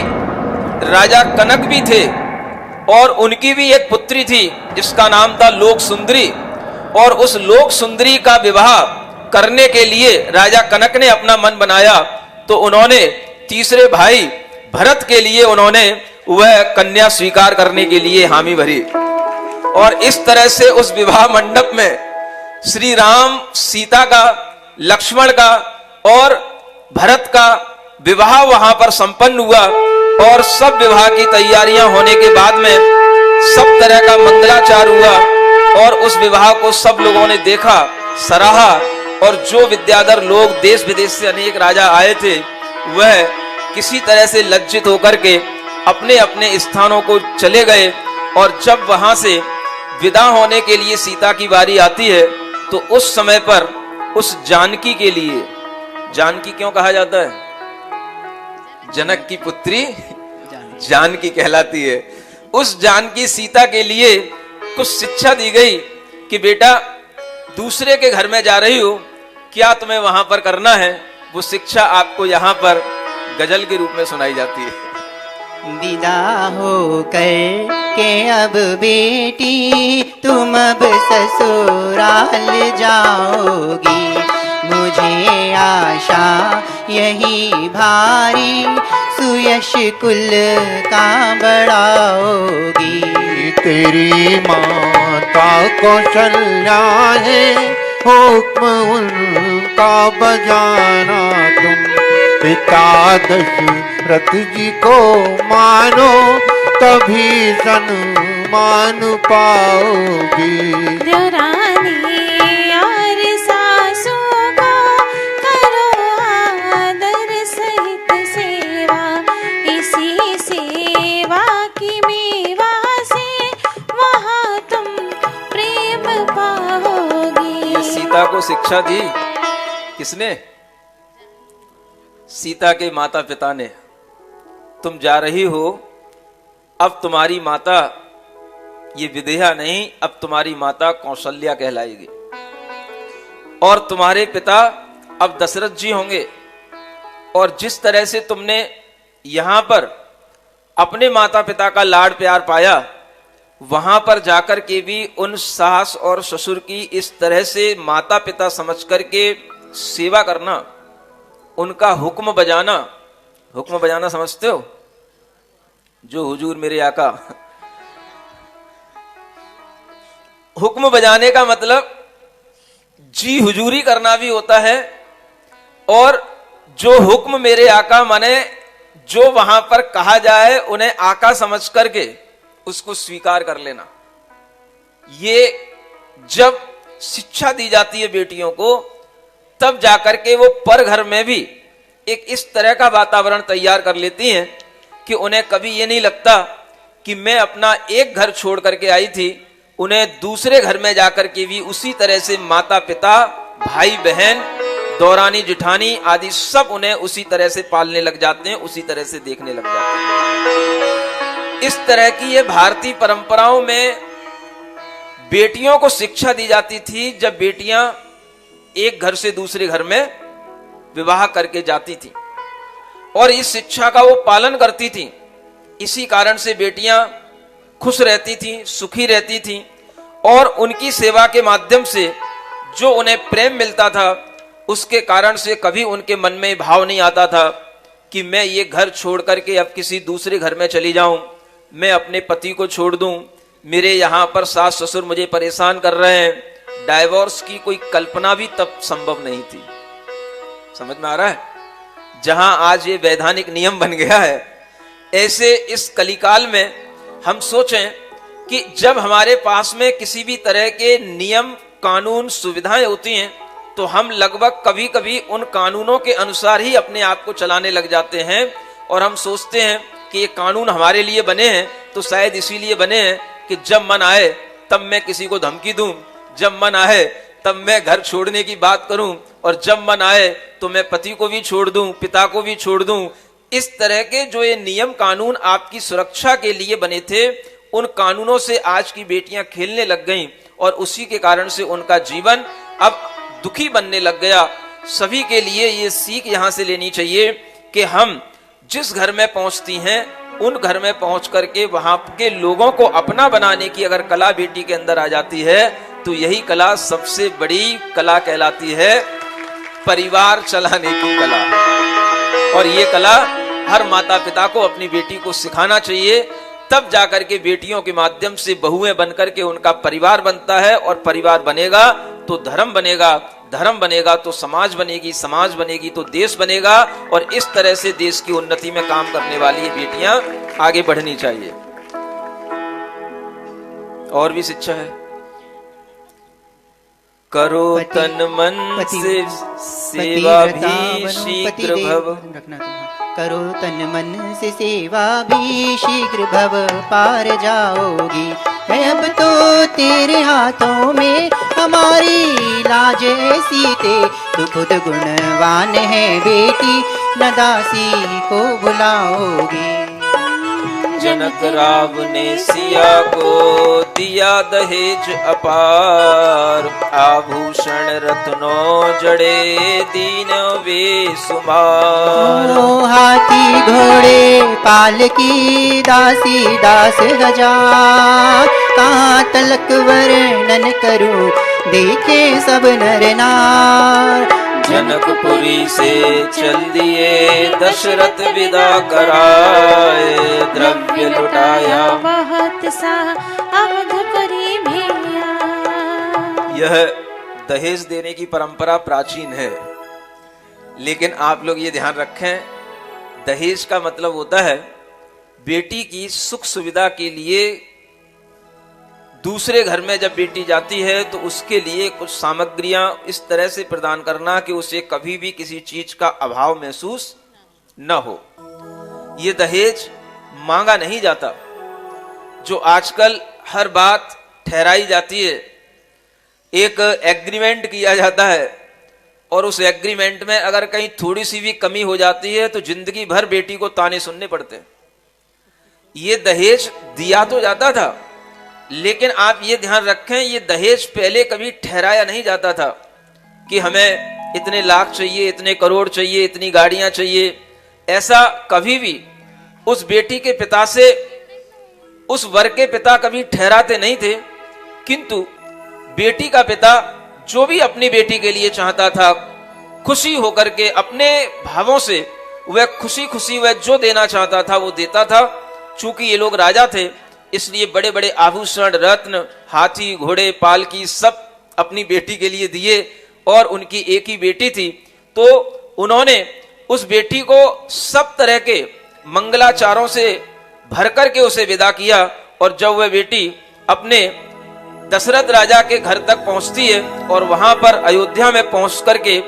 राजा कनक भी थे, और उनकी भी एक पुत्री थी जिसका नाम था लोक सुंदरी, और उस लोक सुंदरी का विवाह करने के लिए राजा कनक ने अपना मन बनाया, तो उन्होंने तीसरे भाई भरत के लिए उन्होंने वह कन्या स्वीकार करने के लिए हामी भरी। और इस तरह से उस विवाह मंडप में श्री राम सीता का, लक्ष्मण का और भरत का विवाह वहां पर संपन्न हुआ, और सब विवाह की तैयारियां होने के बाद में सब तरह का मंगलाचार हुआ, और उस विवाह को सब लोगों ने देखा, सराहा, और जो विद्याधर लोग देश विदेश से अनेक राजा आए थे वह किसी तरह से लज्जित होकर के अपने अपने स्थानों को चले गए। और जब वहां से विदा होने के लिए सीता की बारी आती है तो उस समय पर उस जानकी के लिए, जानकी क्यों कहा जाता है? जनक की पुत्री जानकी कहलाती है। उस जानकी सीता के लिए कुछ शिक्षा दी गई कि बेटा दूसरे के घर में जा रही हो, क्या तुम्हें वहां पर करना है, वो शिक्षा आपको यहाँ पर गजल के रूप में सुनाई जाती है। विदा हो कर के अब बेटी तुम अब ससुराल जाओगी, मुझे आशा यही भारी सुयश कुल का बढ़ाओगी। तेरी माता कौशल्या है, हुक्म उनका बजाना तुम, पिता दशरथ जी को मानो तभी सम्मान पाओगी। रानी और सासू का करो आदर सहित सेवा, इसी सेवा की मेवा से वहाँ तुम प्रेम पाओगे। सीता को शिक्षा दी किसने? सीता के माता पिता ने, तुम जा रही हो, अब तुम्हारी माता ये विदेहा नहीं, अब तुम्हारी माता कौशल्या कहलाएगी, और तुम्हारे पिता अब दशरथ जी होंगे। और जिस तरह से तुमने यहां पर अपने माता पिता का लाड प्यार पाया, वहां पर जाकर के भी उन सास और ससुर की इस तरह से माता पिता समझ करके सेवा करना, उनका हुक्म बजाना। हुक्म बजाना समझते हो? जो हुजूर मेरे आका, हुक्म बजाने का मतलब जी हुजूरी करना भी होता है, और जो हुक्म मेरे आका माने जो वहां पर कहा जाए उन्हें आका समझ करके उसको स्वीकार कर लेना। ये जब शिक्षा दी जाती है बेटियों को, तब जाकर के वो पर घर में भी एक इस तरह का वातावरण तैयार कर लेती हैं कि उन्हें कभी ये नहीं लगता कि मैं अपना एक घर छोड़ करके आई थी, उन्हें दूसरे घर में जाकर के भी उसी तरह से माता पिता, भाई बहन, दौरानी जिठानी आदि सब उन्हें उसी तरह से पालने लग जाते हैं, उसी तरह से देखने लग जाते हैं। इस तरह की ये भारतीय परंपराओं में बेटियों को शिक्षा दी जाती थी जब बेटियां एक घर से दूसरे घर में विवाह करके जाती थी, और इस शिक्षा का वो पालन करती थी। इसी कारण से बेटियां खुश रहती थी, सुखी रहती थी, और उनकी सेवा के माध्यम से जो उन्हें प्रेम मिलता था, उसके कारण से कभी उनके मन में भाव नहीं आता था कि मैं ये घर छोड़ करके अब किसी दूसरे घर में चली जाऊं, मैं अपने पति को छोड़ दूं, मेरे यहां पर सास ससुर मुझे परेशान कर रहे हैं। डाइवोर्स की कोई कल्पना भी तब संभव नहीं थी। समझ में आ रहा है? जहां आज ये वैधानिक नियम बन गया है, ऐसे इस कलिकाल में हम सोचें कि जब हमारे पास में किसी भी तरह के नियम, कानून, सुविधाएं होती हैं, तो हम लगभग कभी कभी उन कानूनों के अनुसार ही अपने आप को चलाने लग जाते हैं, और हम सोचते हैं कि ये कानून हमारे लिए बने हैं तो शायद इसीलिए बने हैं कि जब मन आए तब मैं किसी को धमकी दूं, जब मन आए तब मैं घर छोड़ने की बात करूं, और जब मन आए तो मैं पति को भी छोड़ दूं, पिता को भी छोड़ दूं। इस तरह के जो ये नियम कानून आपकी सुरक्षा के लिए बने थे, उन कानूनों से आज की बेटियां खेलने लग गईं, और उसी के कारण से उनका जीवन अब दुखी बनने लग गया। सभी के लिए ये सीख यहां से लेनी चाहिए कि हम जिस घर में पहुंचती हैं, उन घर में पहुंच करके वहां के लोगों को अपना बनाने की अगर कला बेटी के अंदर आ जाती है, तो यही कला सबसे बड़ी कला कहलाती है, परिवार चलाने की कला। और ये कला हर माता पिता को अपनी बेटी को सिखाना चाहिए, तब जाकर के बेटियों के माध्यम से बहुएं बनकर के उनका परिवार बनता है, और परिवार बनेगा तो धर्म बनेगा, धर्म बनेगा तो समाज बनेगी, समाज बनेगी तो देश बनेगा, और इस तरह से देश की उन्नति में काम करने वाली बेटियां आगे बढ़नी चाहिए। और भी शिक्षा है, करो तन मन से सेवा भी शीघ्र भव, करो तन मन से सेवा भी शीघ्र भव पार जाओगी। है अब तो तेरे हाथों में हमारी लाज सीते, तू खुद गुणवान है बेटी, न दासी को बुलाओगी। जनक राव ने सिया को दिया दहेज अपार, आभूषण रत्नों जड़े दीन वे सुमार। हाथी घोड़े पालकी दासी दास हजार, कहाँ तलक वर्णन करूं देखे सब नर नार। जनकपुरी से चल दिए दशरथ विदा कराए, द्रव्य लुटाया बहुत सा अवधपुरी भैया। यह दहेज देने की परंपरा प्राचीन है, लेकिन आप लोग ये ध्यान रखें, दहेज का मतलब होता है बेटी की सुख सुविधा के लिए दूसरे घर में जब बेटी जाती है तो उसके लिए कुछ सामग्रियां इस तरह से प्रदान करना कि उसे कभी भी किसी चीज का अभाव महसूस न हो। ये दहेज मांगा नहीं जाता, जो आजकल हर बात ठहराई जाती है, एक एग्रीमेंट किया जाता है और उस एग्रीमेंट में अगर कहीं थोड़ी सी भी कमी हो जाती है तो जिंदगी भर बेटी को ताने सुनने पड़ते हैं। ये दहेज दिया तो जाता था, लेकिन आप ये ध्यान रखें, ये दहेज पहले कभी ठहराया नहीं जाता था कि हमें इतने लाख चाहिए, इतने करोड़ चाहिए, इतनी गाड़ियां चाहिए। ऐसा कभी भी उस बेटी के पिता से, उस वर के पिता कभी ठहराते नहीं थे। किंतु बेटी का पिता जो भी अपनी बेटी के लिए चाहता था, खुशी होकर के अपने भावों से वह खुशी खुशी वह जो देना चाहता था वो देता था। चूंकि ये लोग राजा थे, इसलिए बड़े बड़े आभूषण, रत्न, हाथी, घोड़े, पालकी सब अपनी बेटी के लिए दिए। और उनकी एक ही बेटी थी, तो उन्होंने उस बेटी को सब तरह के मंगलाचारों से भर करके उसे विदा किया। और जब वह बेटी अपने दशरथ राजा के घर तक पहुंचती है और वहां पर अयोध्या में पहुंच करके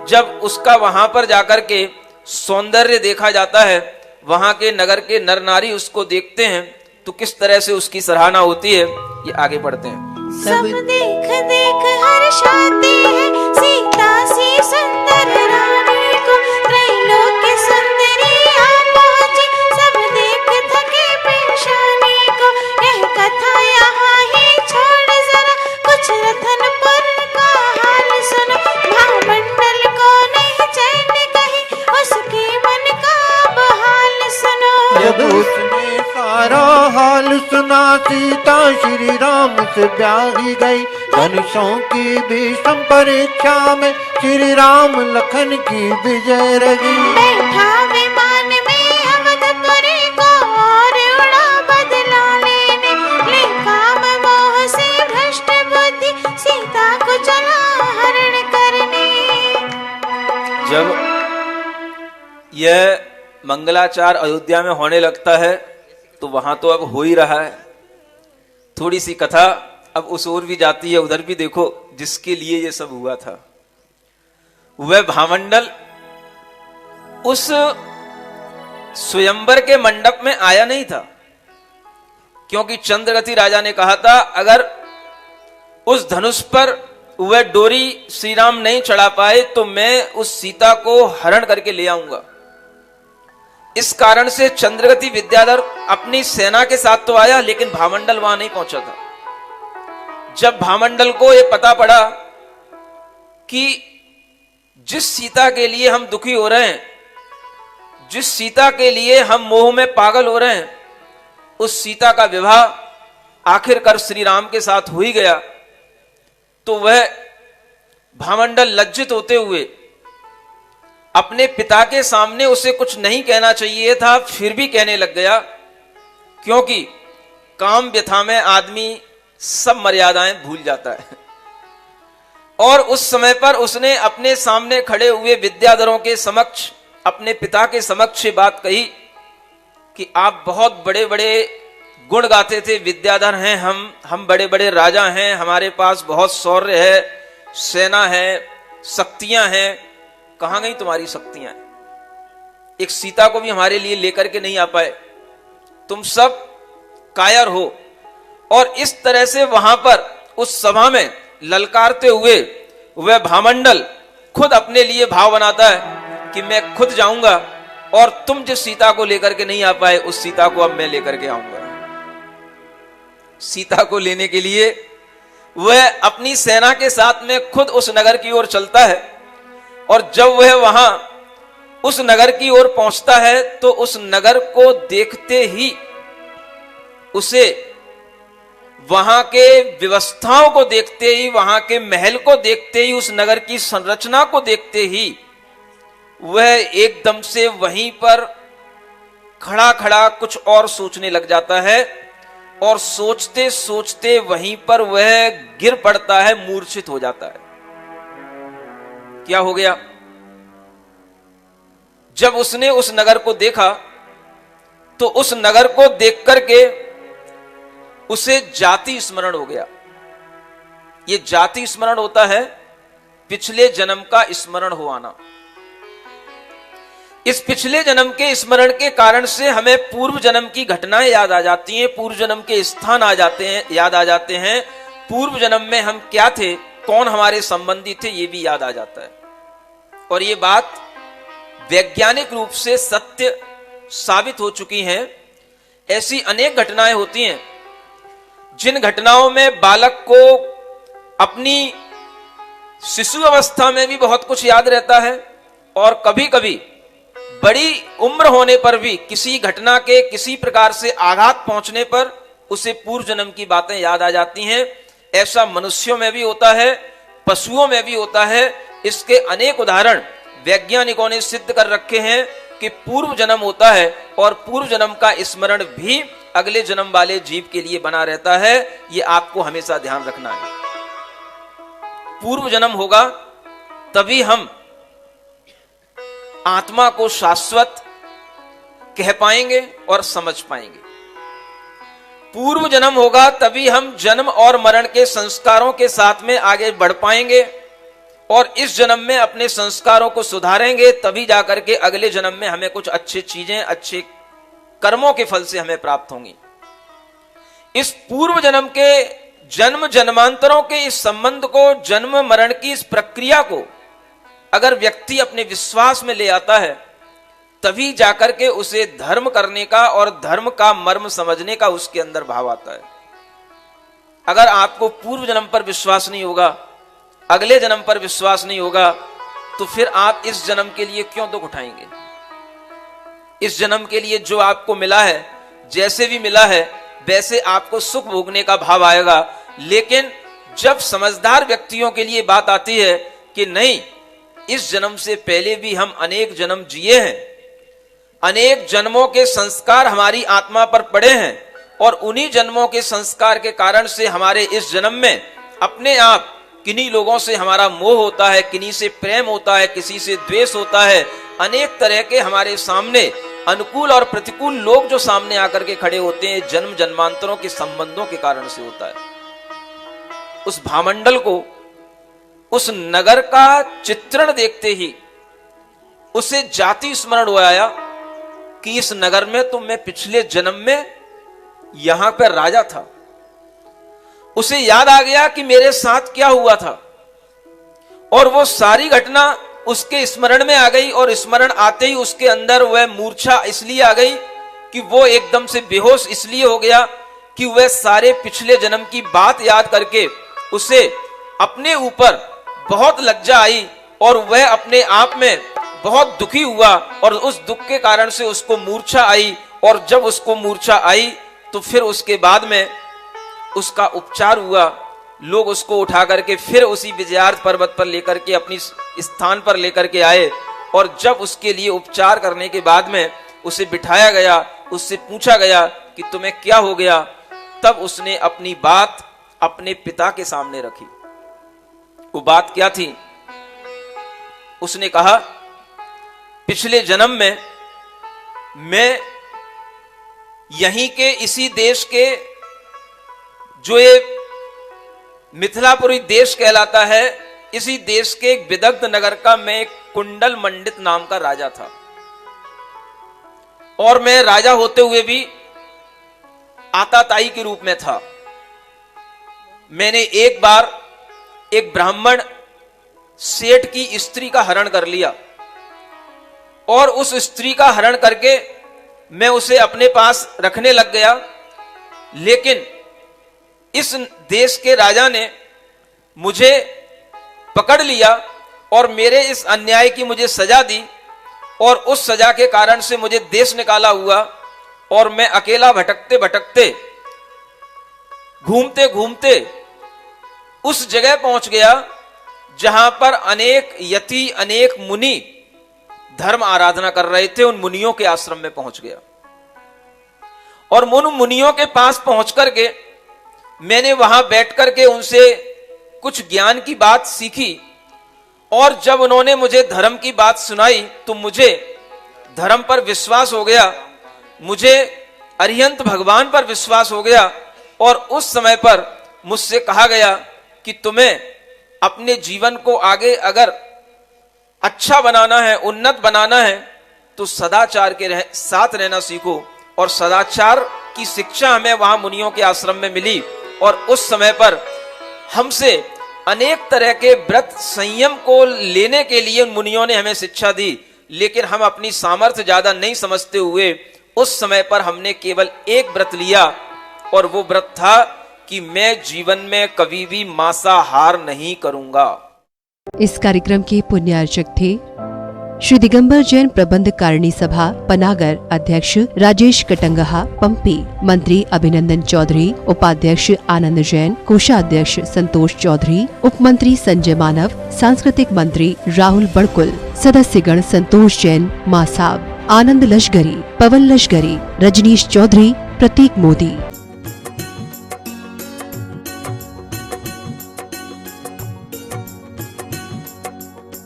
जब उसका वहां पर जाकर के सौंदर्य देखा जाता है, वहां के नगर के नर नारी उसको देखते हैं, तो किस तरह से उसकी सराहना होती है, ये आगे पढ़ते हैं। सब देख देख हर्षाते हैं, सीता सी सुंदर रानी को त्रैलोक्य सुंदरी आ पहुंची। सब देख थके पेशानी को, यह कथा यहाँ ही छोड़ जरा, कुछ रतनपुर का हाल सुनो। महामंडल को नहीं चैन कहीं, उसके मन का अब हाल सुनो। जब उसने सारा हाल सुना, सीता श्री राम से ब्याही गई। धनुषों की भीषण परीक्षा में श्री राम लखन की विजय रही। बैठा विमान में अवधपुरी को और उड़ा बदला लेने, ले काम मोह से भ्रष्ट बुद्धि, सीता को चला हरण करने। जब यह मंगलाचार अयोध्या में होने लगता है तो वहां तो अब हो ही रहा है। थोड़ी सी कथा अब उस ओर भी जाती है, उधर भी देखो जिसके लिए ये सब हुआ था। वह भामंडल उस स्वयंवर के मंडप में आया नहीं था, क्योंकि चंद्रगति राजा ने कहा था अगर उस धनुष पर वह डोरी श्री राम नहीं चढ़ा पाए तो मैं उस सीता को हरण करके ले आऊंगा। इस कारण से चंद्रगति विद्याधर अपनी सेना के साथ तो आया, लेकिन भामंडल वहां नहीं पहुंचा था। जब भामंडल को यह पता पड़ा कि जिस सीता के लिए हम दुखी हो रहे हैं, जिस सीता के लिए हम मोह में पागल हो रहे हैं, उस सीता का विवाह आखिरकार श्री राम के साथ हो ही गया, तो वह भामंडल लज्जित होते हुए अपने पिता के सामने उसे कुछ नहीं कहना चाहिए था, फिर भी कहने लग गया, क्योंकि काम व्यथा में आदमी सब मर्यादाएं भूल जाता है। और उस समय पर उसने अपने सामने खड़े हुए विद्याधरों के समक्ष, अपने पिता के समक्ष बात कही कि आप बहुत बड़े बड़े गुण गाते थे, विद्याधर हैं हम बड़े बड़े राजा हैं, हमारे पास बहुत शौर्य है, सेना है, शक्तियां हैं। कहां गई तुम्हारी शक्तियां? एक सीता को भी हमारे लिए लेकर के नहीं आ पाए, तुम सब कायर हो। और इस तरह से वहां पर उस सभा में ललकारते हुए वह भामंडल खुद अपने लिए भाव बनाता है कि मैं खुद जाऊंगा और तुम जिस सीता को लेकर के नहीं आ पाए उस सीता को अब मैं लेकर के आऊंगा। सीता को लेने के लिए वह अपनी सेना के साथ में खुद उस नगर की ओर चलता है। और जब वह वहां उस नगर की ओर पहुंचता है तो उस नगर को देखते ही, उसे वहां के व्यवस्थाओं को देखते ही, वहां के महल को देखते ही, उस नगर की संरचना को देखते ही वह एकदम से वहीं पर खड़ा खड़ा कुछ और सोचने लग जाता है। और सोचते सोचते वहीं पर वह गिर पड़ता है, मूर्छित हो जाता है। क्या हो गया? जब उसने उस नगर को देखा तो उस नगर को देख करके उसे जाति स्मरण हो गया। ये जाति स्मरण होता है पिछले जन्म का स्मरण हो आना। इस पिछले जन्म के स्मरण के कारण से हमें पूर्व जन्म की घटनाएं याद आ जाती हैं, पूर्व जन्म के स्थान याद आ जाते हैं, पूर्व जन्म में हम क्या थे, कौन हमारे संबंधी थे, ये भी याद आ जाता है। और ये बात वैज्ञानिक रूप से सत्य साबित हो चुकी हैं। ऐसी अनेक घटनाएं होती हैं जिन घटनाओं में बालक को अपनी शिशु अवस्था में भी बहुत कुछ याद रहता है और कभी कभी बड़ी उम्र होने पर भी किसी घटना के किसी प्रकार से आघात पहुंचने पर उसे पूर्व जन्म की बातें याद आ जाती हैं। ऐसा मनुष्यों में भी होता है, पशुओं में भी होता है। इसके अनेक उदाहरण वैज्ञानिकों ने सिद्ध कर रखे हैं कि पूर्व जन्म होता है और पूर्व जन्म का स्मरण भी अगले जन्म वाले जीव के लिए बना रहता है। यह आपको हमेशा ध्यान रखना है। पूर्व जन्म होगा तभी हम आत्मा को शाश्वत कह पाएंगे और समझ पाएंगे। पूर्व जन्म होगा तभी हम जन्म और मरण के संस्कारों के साथ में आगे बढ़ पाएंगे और इस जन्म में अपने संस्कारों को सुधारेंगे, तभी जाकर के अगले जन्म में हमें कुछ अच्छी चीजें, अच्छे कर्मों के फल से हमें प्राप्त होंगी। इस पूर्व जन्म के जन्म जन्मांतरों के इस संबंध को, जन्म मरण की इस प्रक्रिया को अगर व्यक्ति अपने विश्वास में ले आता है, तभी जाकर के उसे धर्म करने का और धर्म का मर्म समझने का उसके अंदर भाव आता है। अगर आपको पूर्व जन्म पर विश्वास नहीं होगा, अगले जन्म पर विश्वास नहीं होगा, तो फिर आप इस जन्म के लिए क्यों दुख उठाएंगे? इस जन्म के लिए जो आपको मिला है, जैसे भी मिला है वैसे आपको सुख भोगने का भाव आएगा। लेकिन जब समझदार व्यक्तियों के लिए बात आती है कि नहीं, इस जन्म से पहले भी हम अनेक जन्म जिए हैं, अनेक जन्मों के संस्कार हमारी आत्मा पर पड़े हैं और उन्हीं जन्मों के संस्कार के कारण से हमारे इस जन्म में अपने आप किन्हीं लोगों से हमारा मोह होता है, किन्हीं से प्रेम होता है, किसी से द्वेष होता है। अनेक तरह के हमारे सामने अनुकूल और प्रतिकूल लोग जो सामने आकर के खड़े होते हैं, जन्म जन्मांतरों के संबंधों के कारण से होता है। उस भामंडल को, उस नगर का चित्रण देखते ही उसे जाति स्मरण हो आया कि इस नगर में तो मैं पिछले जन्म में यहां पर राजा था। उसे याद आ गया कि मेरे साथ क्या हुआ था और वो सारी घटना उसके स्मरण में आ गई और स्मरण आते ही उसके अंदर वह मूर्छा इसलिए आ गई कि वो एकदम से बेहोश इसलिए हो गया कि वह सारे पिछले जन्म की बात याद करके उसे अपने ऊपर बहुत लज्जा आई और वह अपने आप में बहुत दुखी हुआ और उस दुख के कारण से उसको मूर्छा आई। और जब उसको मूर्छा आई तो फिर उसके बाद में उसका उपचार हुआ। लोग उसको उठा करके फिर उसी विजयार्थ पर्वत पर लेकर के अपनी स्थान पर लेकर के आए और जब उसके लिए उपचार करने के बाद में उसे बिठाया गया, उससे पूछा गया कि तुम्हें क्या हो गया, तब उसने अपनी बात अपने पिता के सामने रखी। वो बात क्या थी? उसने कहा, पिछले जन्म में मैं यहीं के इसी देश के, जो ये मिथिलापुरी देश कहलाता है, इसी देश के एक विदग्ध नगर का मैं एक कुंडल मंडित नाम का राजा था और मैं राजा होते हुए भी आताताई के रूप में था। मैंने एक बार एक ब्राह्मण सेठ की स्त्री का हरण कर लिया और उस स्त्री का हरण करके मैं उसे अपने पास रखने लग गया। लेकिन इस देश के राजा ने मुझे पकड़ लिया और मेरे इस अन्याय की मुझे सजा दी और उस सजा के कारण से मुझे देश निकाला हुआ और मैं अकेला भटकते भटकते, घूमते घूमते उस जगह पहुंच गया जहां पर अनेक यति, अनेक मुनि धर्म आराधना कर रहे थे। उन मुनियों के आश्रम में पहुंच गया और उन मुनियों के पास पहुंच करके मैंने वहां बैठ करके उनसे कुछ ज्ञान की बात सीखी और जब उन्होंने मुझे धर्म की बात सुनाई तो मुझे धर्म पर विश्वास हो गया, मुझे अरिहंत भगवान पर विश्वास हो गया। और उस समय पर मुझसे कहा गया कि तुम्हें अपने जीवन को आगे अगर अच्छा बनाना है, उन्नत बनाना है, तो सदाचार के साथ रहना सीखो। और सदाचार की शिक्षा हमें वहां मुनियों के आश्रम में मिली और उस समय पर हमसे अनेक तरह के व्रत संयम को लेने के लिए उन मुनियों ने हमें शिक्षा दी, लेकिन हम अपनी सामर्थ्य ज्यादा नहीं समझते हुए उस समय पर हमने केवल एक व्रत लिया, और वो व्रत था कि मैं जीवन में कभी भी मांसाहार नहीं करूंगा। इस कार्यक्रम के पुण्यार्चक थे श्री दिगंबर जैन प्रबंध कारिणी सभा पनागर अध्यक्ष राजेश कटंगहा पंपी, मंत्री अभिनंदन चौधरी, उपाध्यक्ष आनंद जैन, कोषाध्यक्ष संतोष चौधरी, उपमंत्री संजय मानव, सांस्कृतिक मंत्री राहुल बड़कुल, सदस्यगण संतोष जैन, मासाब, आनंद लश्करी, पवन लश्करी, रजनीश चौधरी, प्रतीक मोदी।